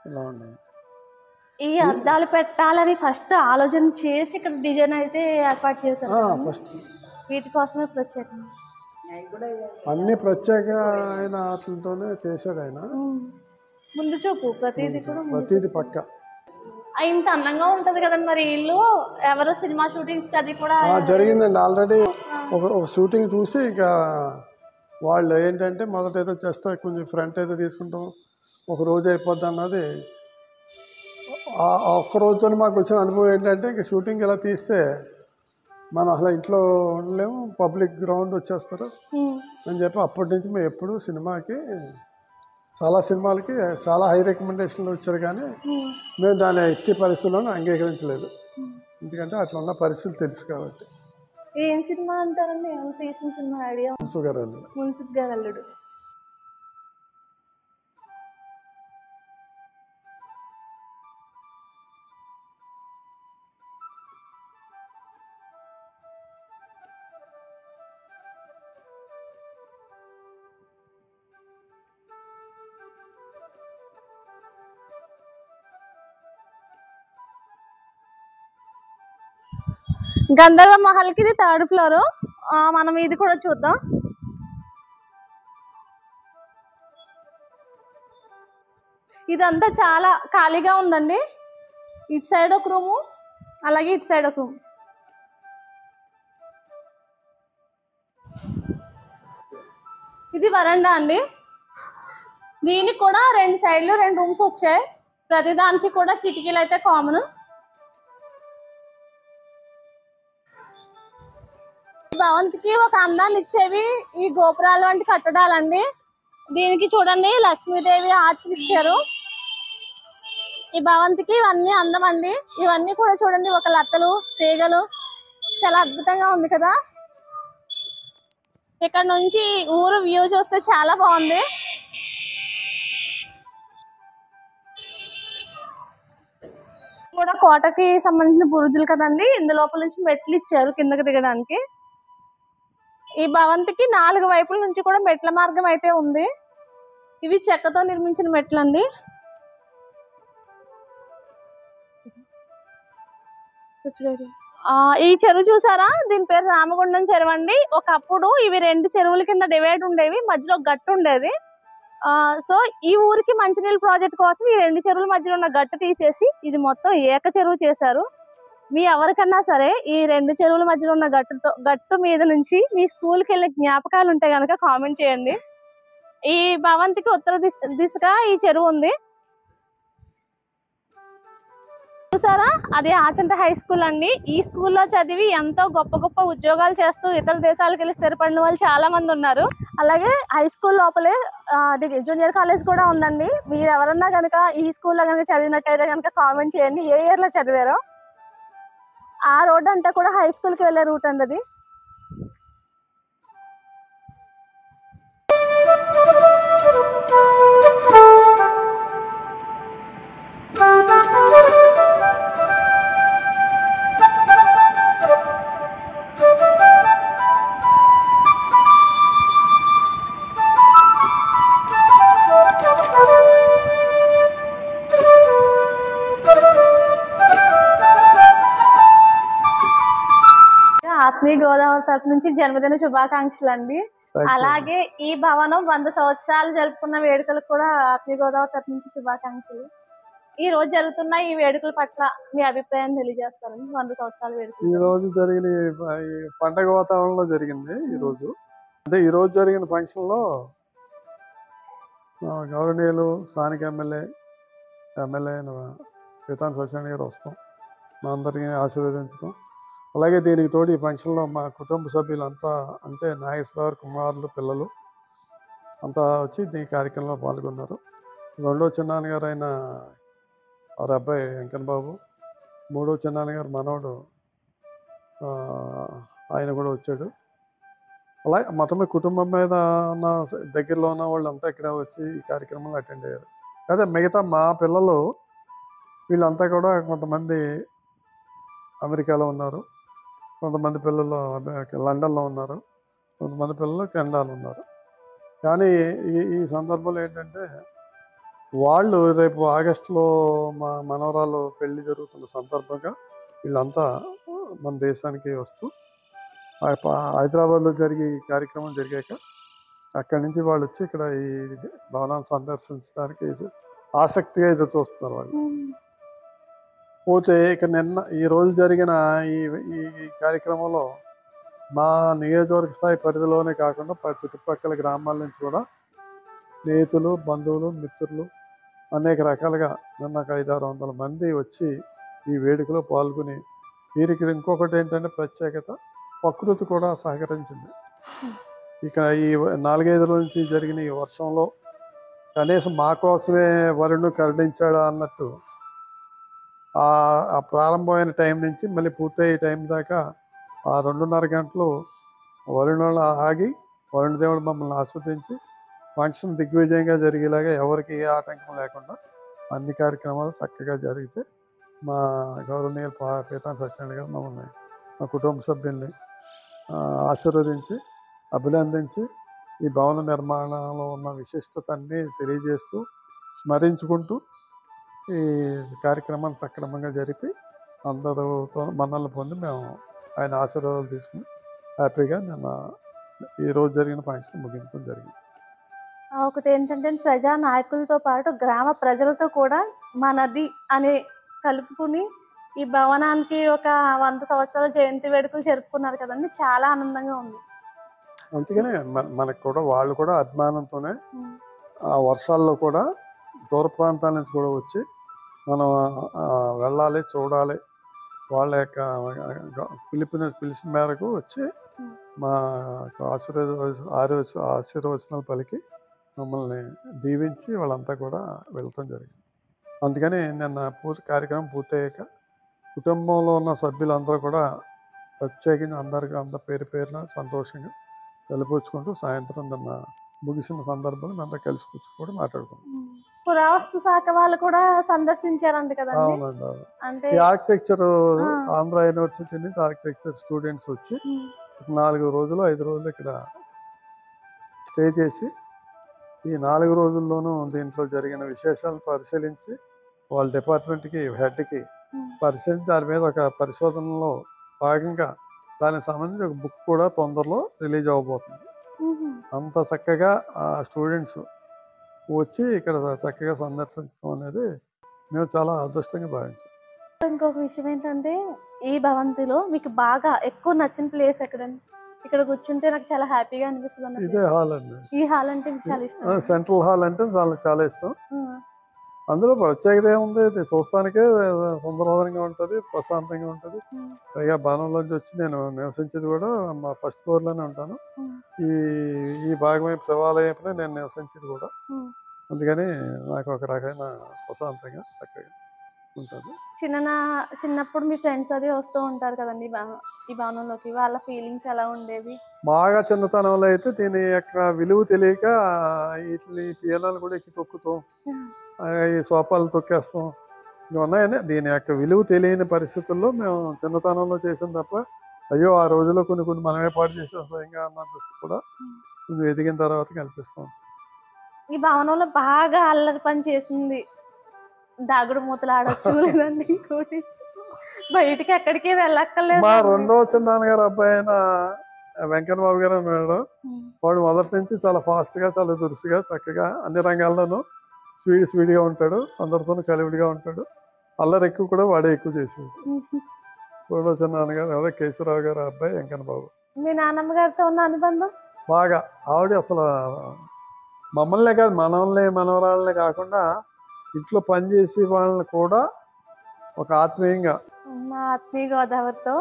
ఇలా ఉండదు. ఈ అద్దాలు పెట్టాలని ఫస్ట్ ఆలోచన చేసి ఇక్కడ డిజైన్ అయితే ఏర్పాటు చేశారు ఫస్ట్ వీటి కోసమే ప్రత్యేకంగా. అన్ని ప్రత్యేక ఆయన ఆటలతోనే చేశాడు ఆయన. ముందు చూపు ప్రతిదీ కూడా ప్రతిదీ పక్క. ఇంత అందంగా ఉంటది కదండి మరి ఇల్లు. ఎవరు సినిమా షూటింగ్స్ కి అది కూడా జరిగిందండి ఆల్రెడీ. ఒక షూటింగ్ చూసి ఇక వాళ్ళు ఏంటంటే మొదట ఏదో జస్ట్ కొంచెం ఫ్రంట్ ఏదో తీసుకుంటాం, ఒక రోజు అయిపోద్ది అన్నది. ఒక్క రోజుతో మాకు వచ్చిన అనుభవం ఏంటంటే ఇక షూటింగ్ ఇలా తీస్తే మనం అసలు ఇంట్లో ఉండలేము, పబ్లిక్ గ్రౌండ్ వచ్చేస్తారు అని చెప్పి అప్పటి నుంచి మేము ఎప్పుడు సినిమాకి చాలా సినిమాలకి చాలా హై రికమెండేషన్లు వచ్చారు, కానీ మేము దాని ఎట్టి పరిస్థితుల్లోనూ అంగీకరించలేదు. ఎందుకంటే అట్లా ఉన్న పరిస్థితులు తెలుసు కాబట్టి. ఏం సినిమా అంటారండి? తీసిన సినిమా ఐడియా? మున్సిఫ్ గారు అల్లుడు. గంధర్వ మహల్ కి ఇది 3rd ఫ్లోర్. మనం ఇది కూడా చూద్దాం. ఇదంతా చాలా ఖాళీగా ఉందండి. ఇటు సైడ్ ఒక రూము, అలాగే ఇటు సైడ్ ఒక రూమ్. ఇది వరండా అండి. దీనికి కూడా 2 సైడ్లు 2 రూమ్స్ వచ్చాయి. ప్రతిదానికి కూడా కిటికీలు అయితే కామన్. భవంతికి ఒక అందాన్ని ఇచ్చేవి ఈ గోపురాలు వంటి కట్టడాలండి. దీనికి చూడండి లక్ష్మీదేవి ఆర్చ్ ఇచ్చారు. ఈ భవంతికి ఇవన్నీ అందం అండి. ఇవన్నీ కూడా చూడండి ఒక లతలు తీగలు, చాలా అద్భుతంగా ఉంది కదా. ఇక్కడ నుంచి ఊరు వ్యూ చూస్తే చాలా బాగుంది. కూడా కోటకి సంబంధించిన బురుజులు కదండి. ఇందులోపల నుంచి మెట్లు ఇచ్చారు కిందకి దిగడానికి. ఈ భవంతికి 4 వైపుల నుంచి కూడా మెట్ల మార్గం అయితే ఉంది. ఇవి చెక్కతో నిర్మించిన మెట్లు అండి. ఈ చెరువు చూసారా? దీని పేరు రామగుండం చెరువు అండి. ఒకప్పుడు ఇవి 2 చెరువుల కింద డివైడ్ ఉండేవి, మధ్యలో గట్టు ఉండేది. సో ఈ ఊరికి మంచినీళ్ళ ప్రాజెక్ట్ కోసం ఈ 2 చెరువుల మధ్యలో ఉన్న గట్టు తీసేసి ఇది మొత్తం ఏక చెరువు చేశారు. మీ ఎవరికన్నా సరే ఈ 2 చెరువుల మధ్యలో ఉన్న గట్టు మీద నుంచి మీ స్కూల్కి వెళ్ళే జ్ఞాపకాలు ఉంటే కనుక కామెంట్ చేయండి. ఈ భవంతికి ఉత్తర దిశగా ఈ చెరువు ఉంది. చూసారా? అది ఆచంట హై స్కూల్ అండి. ఈ స్కూల్లో చదివి ఎంతో గొప్ప గొప్ప ఉద్యోగాలు చేస్తూ ఇతర దేశాలకు వెళ్ళి స్థిరపడిన వాళ్ళు చాలా మంది ఉన్నారు. అలాగే హై స్కూల్ లోపలే జూనియర్ కాలేజ్ కూడా ఉందండి. మీరు ఎవరన్నా కనుక ఈ స్కూల్లో కనుక చదివినట్టయితే కనుక కామెంట్ చేయండి ఏ ఇయర్ లో చదివారో. ఆ రోడ్ అంతా కూడా హై స్కూల్ కి వెళ్ళే రూట్ అండి అది. ఆత్మీయ గోదావరి తరపు నుంచి జన్మదిన శుభాకాంక్షలు అండి. అలాగే ఈ భవనం 100 సంవత్సరాలు జరుపుకున్న వేడుకలకు కూడా ఆత్మీయ గోదావరి తరపు నుంచి శుభాకాంక్షలు. ఈ రోజు జరుగుతున్న ఈ వేడుకల పట్ల మీ అభిప్రాయం తెలియజేస్తారండి? 100 సంవత్సరాల వేడుకలు ఈ రోజు జరిగిన పండగ వాతావరణంలో జరిగింది. ఈ రోజు జరిగిన ఫంక్షన్ లో గౌరవనీయులు స్థానిక ఎమ్మెల్యే పీతాని సత్యనారాయణ గారు వస్తాం, మా అందరికీ ఆశీర్వదించడం. అలాగే దీనికి తోడు ఈ ఫంక్షన్లో మా కుటుంబ సభ్యులంతా, అంటే నాగేశ్వరరావు కుమారులు పిల్లలు అంతా వచ్చి ఈ కార్యక్రమంలో పాల్గొన్నారు. 2వ చిన్నాన్నగారు అయిన వారి అబ్బాయి వెంకన్న బాబు, 3వ చిన్నాన్నగారు మనవడు ఆయన కూడా వచ్చాడు. అలాగే మొత్తమే కుటుంబం మీద ఉన్న దగ్గరలో ఉన్న వాళ్ళంతా ఇక్కడ వచ్చి ఈ కార్యక్రమంలో అటెండ్ అయ్యారు. అదే మిగతా మా పిల్లలు వీళ్ళంతా కూడా కొంతమంది అమెరికాలో ఉన్నారు, కొంతమంది పిల్లలు లండన్లో ఉన్నారు, కొంతమంది పిల్లలు కెనడాలో ఉన్నారు. కానీ ఈ సందర్భంలో ఏంటంటే వాళ్ళు రేపు ఆగస్టులో మా మనవరాలు పెళ్లి జరుగుతున్న సందర్భంగా వీళ్ళంతా మన దేశానికి వస్తూ హైదరాబాద్లో జరిగే ఈ కార్యక్రమం జరిగాక అక్కడి నుంచి వాళ్ళు వచ్చి ఇక్కడ ఈ భవనాన్ని సందర్శించడానికి ఆసక్తిగా ఎదురు చూస్తున్నారు వాళ్ళు. పోతే ఇక ఈ రోజు జరిగిన ఈ కార్యక్రమంలో మా నియోజకవర్గ స్థాయి పరిధిలోనే కాకుండా చుట్టుపక్కల గ్రామాల నుంచి కూడా స్నేహితులు, బంధువులు, మిత్రులు అనేక రకాలుగా నిన్న 500-600 మంది వచ్చి ఈ వేడుకలో పాల్గొని వీరికి ఇంకొకటి ఏంటంటే ప్రత్యేకత, ప్రకృతి కూడా సహకరించింది. ఇక ఈ 4-5 రోజుల నుంచి జరిగిన ఈ వర్షంలో కనీసం మా కోసమే వరుణ్ కరుణించాడా అన్నట్టు ఆ ప్రారంభమైన టైం నుంచి మళ్ళీ పూర్తయ్యే టైం దాకా ఆ 2.5 గంటలు వరుణులు ఆగి వరుణ దేవుడు మమ్మల్ని ఆస్వాదించి ఫంక్షన్ దిగ్విజయంగా జరిగేలాగా ఎవరికి ఏ ఆటంకం లేకుండా అన్ని కార్యక్రమాలు చక్కగా జరిగితే మా గౌరవనీయులు పీతాన్ సత్యనారాయణ గారు మమ్మల్ని మా కుటుంబ సభ్యుల్ని ఆశీర్వదించి అభినందించి ఈ భవన నిర్మాణంలో ఉన్న విశిష్టతని తెలియజేస్తూ స్మరించుకుంటూ ఈ కార్యక్రమాన్ని సక్రమంగా జరిపి అందరితో మన్నలు పొంది మేము ఆయన ఆశీర్వాదాలు తీసుకుని హ్యాపీగా నిన్న ఈరోజు జరిగిన ఫంక్షన్ ముగించడం జరిగింది. ఒకటి ఏంటంటే ప్రజా నాయకులతో పాటు గ్రామ ప్రజలతో కూడా మనది అని కలుపుకుని ఈ భవనానికి ఒక 100 సంవత్సరాల జయంతి వేడుకలు జరుపుకున్నారు కదండి, చాలా ఆనందంగా ఉంది. అందుకనే మనకు కూడా వాళ్ళు కూడా అభిమానంతోనే ఆ వర్షాల్లో కూడా దూర ప్రాంతాల నుంచి కూడా వచ్చి మనం వెళ్ళాలి, చూడాలి, వాళ్ళ యొక్క పిలిచిన మేరకు వచ్చి మా ఆశీర్వచనాలు పలికి మమ్మల్ని దీవించి వాళ్ళంతా కూడా వెళ్ళటం జరిగింది. అందుకని నిన్న కార్యక్రమం పూర్తయ్యాక కుటుంబంలో ఉన్న సభ్యులందరూ కూడా ప్రత్యేకించి అందరి పేరు పేరున సంతోషంగా వెలిపుచ్చుకుంటూ సాయంత్రం నిన్న ముగిసిన సందర్భంలో అంతా కలిసి కూర్చుని మాట్లాడుకున్నాం. పురావస్తు శాఖ వాళ్ళు కూడా సందర్శించారంట కదండి. అవునండి. అంటే ఆర్కిటెక్చర్ ఆంధ్ర యూనివర్సిటీ నుంచి ఆర్కిటెక్చర్ స్టూడెంట్స్ వచ్చి 4 రోజులు 5 రోజులు ఇక్కడ స్టే చేసి ఈ 4 రోజుల్లోనూ దీంట్లో జరిగిన విశేషాలు పరిశీలించి వాళ్ళ డిపార్ట్మెంట్కి హెడ్కి పరిశీలించి దాని మీద ఒక పరిశోధనలో భాగంగా దానికి సంబంధించి ఒక బుక్ కూడా తొందరలో రిలీజ్ అవ్వబోతుంది. అంత చక్కగా ఆ స్టూడెంట్స్ వచ్చి ఇక్కడ చక్కగా సందర్శించడం అనేది మేము చాలా అదృష్టంగా భావించాం. ఇంకొక విషయం ఏంటంటే ఈ భవంతిలో మీకు బాగా ఎక్కువ నచ్చిన ప్లేస్ ఎక్కడండి? ఇక్కడ కూర్చుంటే నాకు చాలా హ్యాపీగా అనిపిస్తుంది. ఇదే హాల్ అండి. ఈ హాల్ అంటే చాలా ఇష్టం. సెంట్రల్ హాల్ అంటే చాలా ఇష్టం. అందులో ప్రత్యేకత ఏముంది, చూస్తానికే సుందరవంతంగా ఉంటుంది, ప్రశాంతంగా ఉంటుంది. పైగా భవనంలోంచి వచ్చి నేను నివసించేది కూడా మా ఫస్ట్ ఫ్లోర్లోనే ఉంటాను. ఈ భాగం వైపు శివాలయం వైపునే నేను నివసించేది కూడా. అందుకని నాకు ఒక రకమైన ప్రశాంతంగా చక్కగా ఉంటుంది. చిన్నప్పుడు మీ ఫ్రెండ్స్ అది వస్తూ ఉంటారు కదండి ఈ భవనంలోకి, వాళ్ళ ఫీలింగ్స్ ఎలా ఉండేవి? బాగా చిన్నతనంలో అయితే దీని యొక్క విలువ తెలియక వీటిని పిల్లలు కూడా ఎక్కి తొక్కుతాం, ఈ సోఫాలు తొక్కేస్తాం, ఇవి ఉన్నాయని దీని యొక్క విలువ తెలియని పరిస్థితుల్లో మేము చిన్నతనంలో చేసాం తప్ప అయ్యో ఆ రోజుల్లో కొన్ని మనమే పాటు చేసాం స్వయంగా అన్న దృష్టి కూడా కొంచెం ఎదిగిన తర్వాత కనిపిస్తాం. ఈ భవనంలో బాగా అల్లరి పని చేసింది దాగుడు మూతలు ఆడొచ్చు లేదండి, ఇంకోటి బయటికి ఎక్కడికి వెళ్ళక్కర్లేదు. మా రెండో చిన్నాన్నగారు అబ్బాయి అయిన వెంకన్న బాబు గారు అన్నాడు, వాడు మొదటి నుంచి చాలా ఫాస్ట్గా, చాలా దురుసుగా, చక్కగా అన్ని రంగాల్లోనూ స్పీడ్గా ఉంటాడు, అందరితోనూ కలివిడిగా ఉంటాడు. అల్లరి ఎక్కువ కూడా వాడే ఎక్కువ చేసేది. రెండో చిన్నాన్నగారు అదే కేశవరావు గారు అబ్బాయి వెంకన్న బాబు. మీ నాన్నమ్మ గారితో ఉన్న అనుబంధం బాగా, ఆవిడ అసలు మమ్మల్నే కాదు మనవరాళ్ళనే కాకుండా ఇంట్లో పనిచేసే వాళ్ళని కూడా ఒక ఆత్మీయంగా, మా ఆత్మీయ గోదావరితో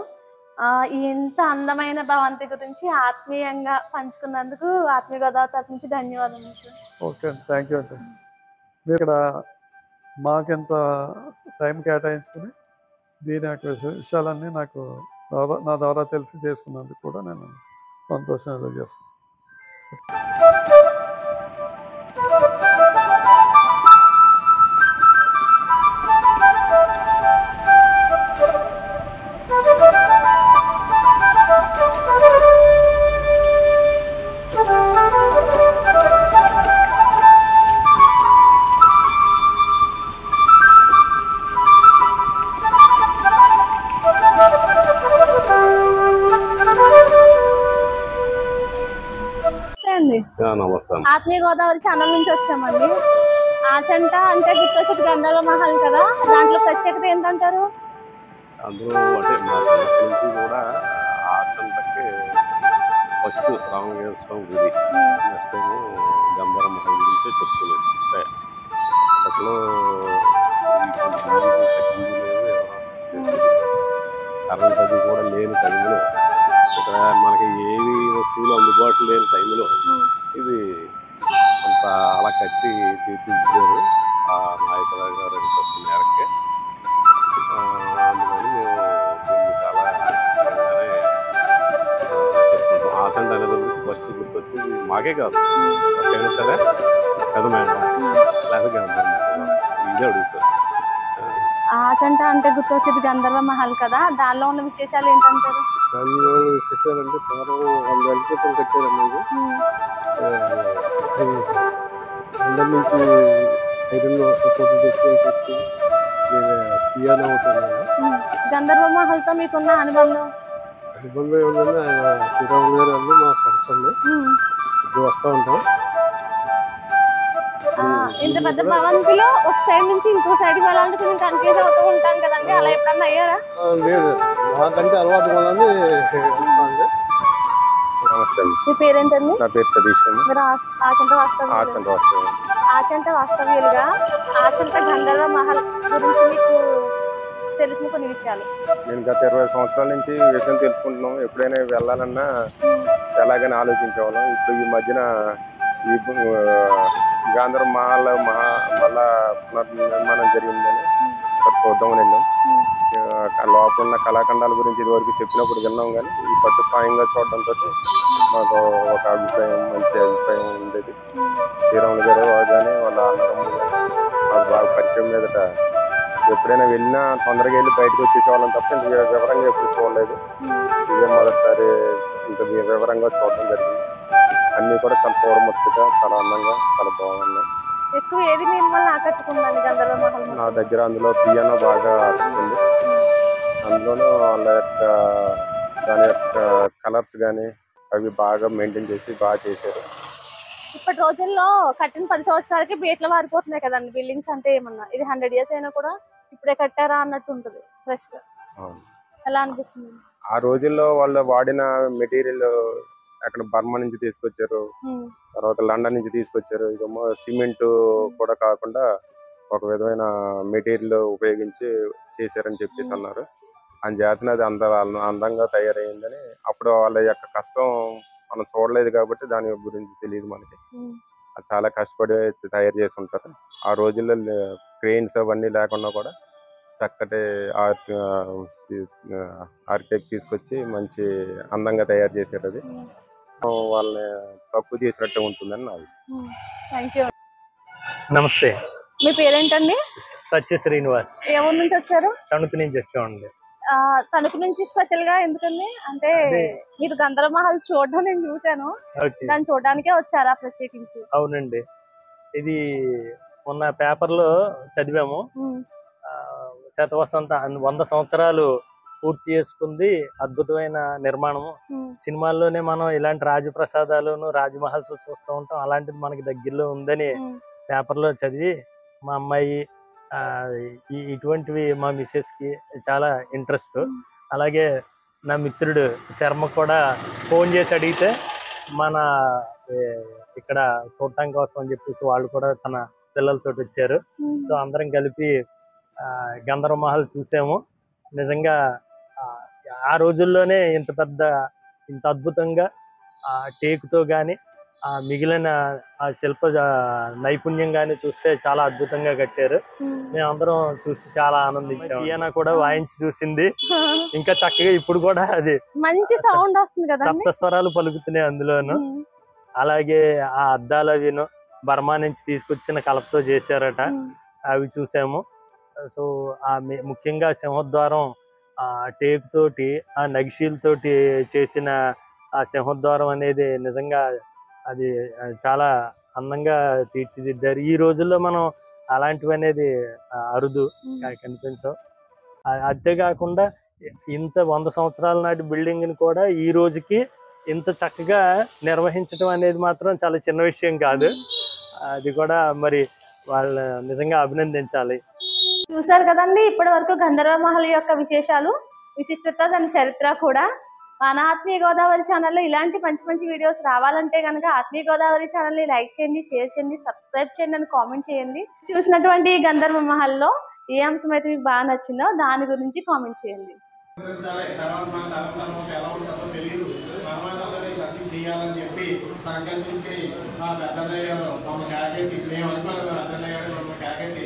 ఇంత అందమైన భవంతి గురించి ఆత్మీయంగా పంచుకున్నందుకు ఆత్మీయ గోదావరి తరఫు నుంచి ధన్యవాదాలు సార్. ఓకే అండి, థ్యాంక్ యూ అండి. మీరు ఇక్కడ మాకెంత టైం కేటాయించుకుని దీని యొక్క విషయాలన్నీ నాకు నా ద్వారా తెలిసి చేసుకున్నందుకు కూడా నేను సంతోషం తెలియజేస్తాను. ఆత్మీయ గోదావరి ఛానల్ నుంచి వచ్చామండి. ఆచంట అంటే గుర్తొచ్చేది గంధర్వ మహల్ కదా, దాంట్లో ప్రత్యేకత ఏంటంటారు? అందులో అంటే మా చిన్నప్పటి నుంచి కూడా ఆచంటకి ఫస్ట్ రామలింగేశ్వర స్వామి గుడి, నెక్స్ట్ ఏమో గంధర్వ మహల్ గురించి చెప్తున్నాను. అంటే అప్పట్లో కరెంట్ అది కూడా లేని టైంలో, ఇక్కడ మనకి ఏవి వస్తువులు అందుబాటులో లేని టైంలో ఇది అంత అలా కట్టి తీర్చిదిద్దారు ఆ నాయకుల గారు ఇంట్రెస్ట్ మేరకే. అందుకని మేము దీన్ని చాలా బాగానే చెప్పుకుంటాం. ఆచంట అనేది ఫస్ట్ గుర్తొచ్చింది మాకే కాదు, ఎవరైనా సరే కదా మేడం, లేకపోతే ఇదే అడుగుతారు. ఆచంట అంటే గుర్తొచ్చేది గంధర్వ మహల్ కదా, దానిలో ఉన్న విశేషాలు ఏంటంటారు? దానిలో విశేషాలంటే పూర్వం 100 ఏళ్ళ క్రితం కట్టారనేది అందరి నుంచి ఐరన్లో సపోర్ట్ తెచ్చి పియానో అవుతుంది. గంధర్వ మహల్ తో మీకున్న అనుబంధం? అనుబంధం ఏముందంటే ఆయన శ్రీరాములు గారు అన్నీ మా ఫ్రెండ్స్ అండి, ఇప్పుడు వస్తూ ఉంటాం. ఇంత పెద్ద భవంతిలో ఒక సైడ్ నుంచి ఇంకో సైడ్ వెళ్ళాలంటే కొంచెం కన్ఫ్యూజ్ అవుతూ ఉంటాం కదండి, అలా ఎప్పుడన్నా అయ్యారా? లేదు, మాకంటే అలవాటు వల్లని. నమస్తే అండి, మీ పేరేంటండి? నా పేరు సతీష్ అండి. మీరు ఆచంట వాస్తవ్యులు. ఆచంట వస్తాను. ఆచంట వాస్తవ్యులుగా ఆచంట గంధర్వ మహల్ గురించి మీకు తెలిసిన కొన్ని విషయాలు. నేను గత 20 సంవత్సరాల నుంచి ఈ విషయం తెలుసుకుంటున్నాం. ఎప్పుడైనా వెళ్ళాలన్నా ఎలాగని ఆలోచించేవాళ్ళం. ఇప్పుడు ఈ మధ్యన ఈ గంధర్వ మహల్ మళ్ళా పునర్నిర్మాణం జరిగిందని చూద్దామని వెళ్ళాం. లోపల ఉన్న కళాఖండాల గురించి ఇదివరకు చెప్పినప్పుడు విన్నాం, కానీ ఈ పట్టు స్వయంగా చూడడంతో మాకు ఒక అభిప్రాయం, మంచి అభిప్రాయం ఉండేది. శ్రీరాములు గారు కానీ వాళ్ళ అన్నదమ్ములు మాకు బాగా పరిచయం మీదట ఎప్పుడైనా వెళ్ళినా తొందరగా వెళ్ళి బయటకు వచ్చేసేవాళ్ళం తప్ప ఇంత వివరంగా ఎప్పుడు చూడలేదు. ఇదే మొదటిసారి ఇంత వివరంగా చూడడం జరిగింది. అన్నీ కూడా చాలా చూడముచ్చగా, చాలా అందంగా, చాలా బాగున్నాయి. ఎక్కువ ఏది మిమ్మల్ని ఆకట్టుకుందండి గంధర్వ మహల్? నా దగ్గర అందులో పియానో బాగా ఆడుతుంది. అందులోనూ వాళ్ళ యొక్క దాని యొక్క కలర్స్ కానీ అవి బాగా మెయింటైన్ చేసి బాగా చేశారు. ఇప్పటి రోజుల్లో కట్టిన 10 సంవత్సరాలకి బీట్లు మారిపోతున్నాయి కదండి బిల్డింగ్స్. అంటే ఏమన్నా ఇది 100 years అయినా కూడా ఇప్పుడే కట్టారా అన్నట్టు ఉంటుంది ఫ్రెష్ గా. ఎలా అనిపిస్తుంది? ఆ రోజుల్లో వాళ్ళు వాడిన మెటీరియల్ అక్కడ బర్మా నుంచి తీసుకొచ్చారు, తర్వాత లండన్ నుంచి తీసుకొచ్చారు. ఇక సిమెంట్ కూడా కాకుండా ఒక విధమైన మెటీరియల్ ఉపయోగించి చేశారని చెప్పేసి అన్నారు. అంచేతనే అది అంత అందంగా తయారైందని. అప్పుడు వాళ్ళ యొక్క కష్టం మనం చూడలేదు కాబట్టి దాని గురించి తెలియదు మనకి. అది చాలా కష్టపడి తయారు చేసి ఉంటారు. ఆ రోజుల్లో క్రెయిన్స్ అవన్నీ లేకుండా కూడా చక్కటి ఆర్కిటెక్ట్ తీసుకొచ్చి మంచి అందంగా తయారు చేశారు. అది వాళ్ళని తక్కువ చేసినట్టే ఉంటుందని నాది. నమస్తే, మీ పేరేంటండి? సత్య శ్రీనివాస్. ఏ ఊరు నుంచి వచ్చారు? తణుకు నుంచి వచ్చామండి. తణుకు నుంచి స్పెషల్ గా ఎందుకండి? అంటే మీరు గంధర్వ మహల్ చూడడం నేను చూసాను, దాన్ని చూడడానికే వచ్చారా ప్రత్యేకించి? అవునండి, ఇది మొన్న పేపర్ లో చదివాము. శతవసంత 100 సంవత్సరాలు పూర్తి చేసుకుంది, అద్భుతమైన నిర్మాణము. సినిమాల్లోనే మనం ఇలాంటి రాజప్రసాదాలను రాజమహల్స్ చూస్తూ ఉంటాం, అలాంటిది మనకి దగ్గరలో ఉందని పేపర్ లో చదివి మా అమ్మాయి ఇటువంటివి మా మిస్సెస్ కి చాలా ఇంట్రెస్ట్. అలాగే నా మిత్రుడు శర్మ కూడా ఫోన్ చేసి అడిగితే మన ఇక్కడ చూడటం కోసం అని చెప్పేసి వాళ్ళు కూడా తన పిల్లలతో వచ్చారు. సో అందరం కలిపి గంధర్వ మహల్ చూసాము. నిజంగా ఆ రోజుల్లోనే ఇంత అద్భుతంగా టేకుతో కానీ మిగిలిన ఆ శిల్ప నైపుణ్యం గాని చూస్తే చాలా అద్భుతంగా కట్టారు. మేము అందరం చూసి చాలా ఆనందించాము. ఈయన కూడా వాయించి చూసింది, ఇంకా చక్కగా ఇప్పుడు కూడా అది మంచి సౌండ్ వస్తుంది కదా, సప్త స్వరాలు పలుకుతున్నాయి అందులోను. అలాగే ఆ అద్దాలు అవిను బర్మా నుంచి తీసుకొచ్చిన కలపతో చేశారట, అవి చూసాము. సో ముఖ్యంగా సింహద్వారం టేకు తోటి ఆ నగిషీలతోటి చేసిన ఆ సింహద్వారం అనేది నిజంగా అది చాలా అందంగా తీర్చిదిద్దారు. ఈ రోజుల్లో మనం అలాంటివి అనేది అరుదు కనిపించవు. అంతేకాకుండా ఇంత 100 సంవత్సరాల నాటి బిల్డింగ్ ని కూడా ఈ రోజుకి ఇంత చక్కగా నిర్వహించడం అనేది మాత్రం చాలా చిన్న విషయం కాదు. అది కూడా మరి వాళ్ళ నిజంగా అభినందించాలి. చూసారు కదండి ఇప్పటి వరకు గంధర్వ మహల్ యొక్క విశేషాలు, విశిష్టత, దాని చరిత్ర కూడా. మన ఆత్మీయ గోదావరి ఛానల్లో ఇలాంటి మంచి మంచి వీడియోస్ రావాలంటే కనుక ఆత్మీయ గోదావరి ఛానల్ని లైక్ చేయండి, షేర్ చేయండి, సబ్స్క్రైబ్ చేయండి అని కామెంట్ చేయండి. చూసినటువంటి గంధర్వ మహల్లో ఏ అంశం అయితే మీకు బాగా నచ్చిందో దాని గురించి కామెంట్ చేయండి. చేయాలని చెప్పి సంకల్పించి మా పెద్దయ్య మమ్మల్ని కాకేసి మేము అనుకోలేదు. పెద్దయ్య మమ్మల్ని కాకేసి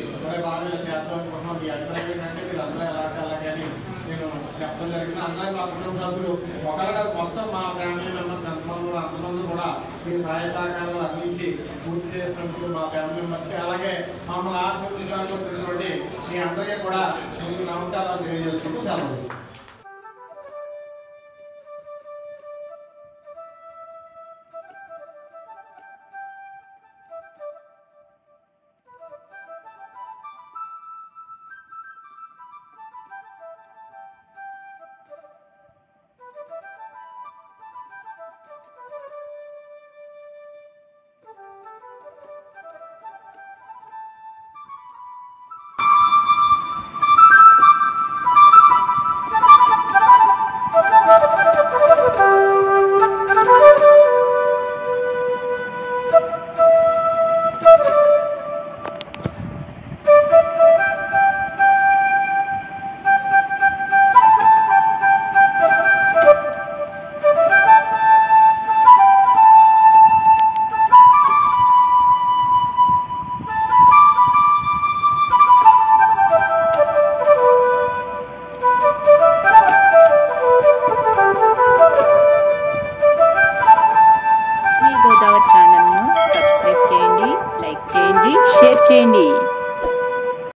బాగా ఇలా చేద్దాం అనుకుంటున్నాం. ఈ అభిప్రాయం అంటే మీరు అందరూ అలాగని నేను చెప్పడం జరిగింది. అందరూ మా కుటుంబ సభ్యులు ఒకరిగా మొత్తం మా ఫ్యామిలీ మెంబర్స్ ఎంతమంది అంతమంది కూడా మీరు సహాయ సహకారాలు అందించి పూర్తి చేసినందుకు మా ఫ్యామిలీ మెంబర్స్కి, అలాగే మమ్మల్ని ఆశీర్వదించడానికి వచ్చినటువంటి మీ అందరికీ కూడా నమస్కారాలు తెలియజేసుకుంటూ సెలవు.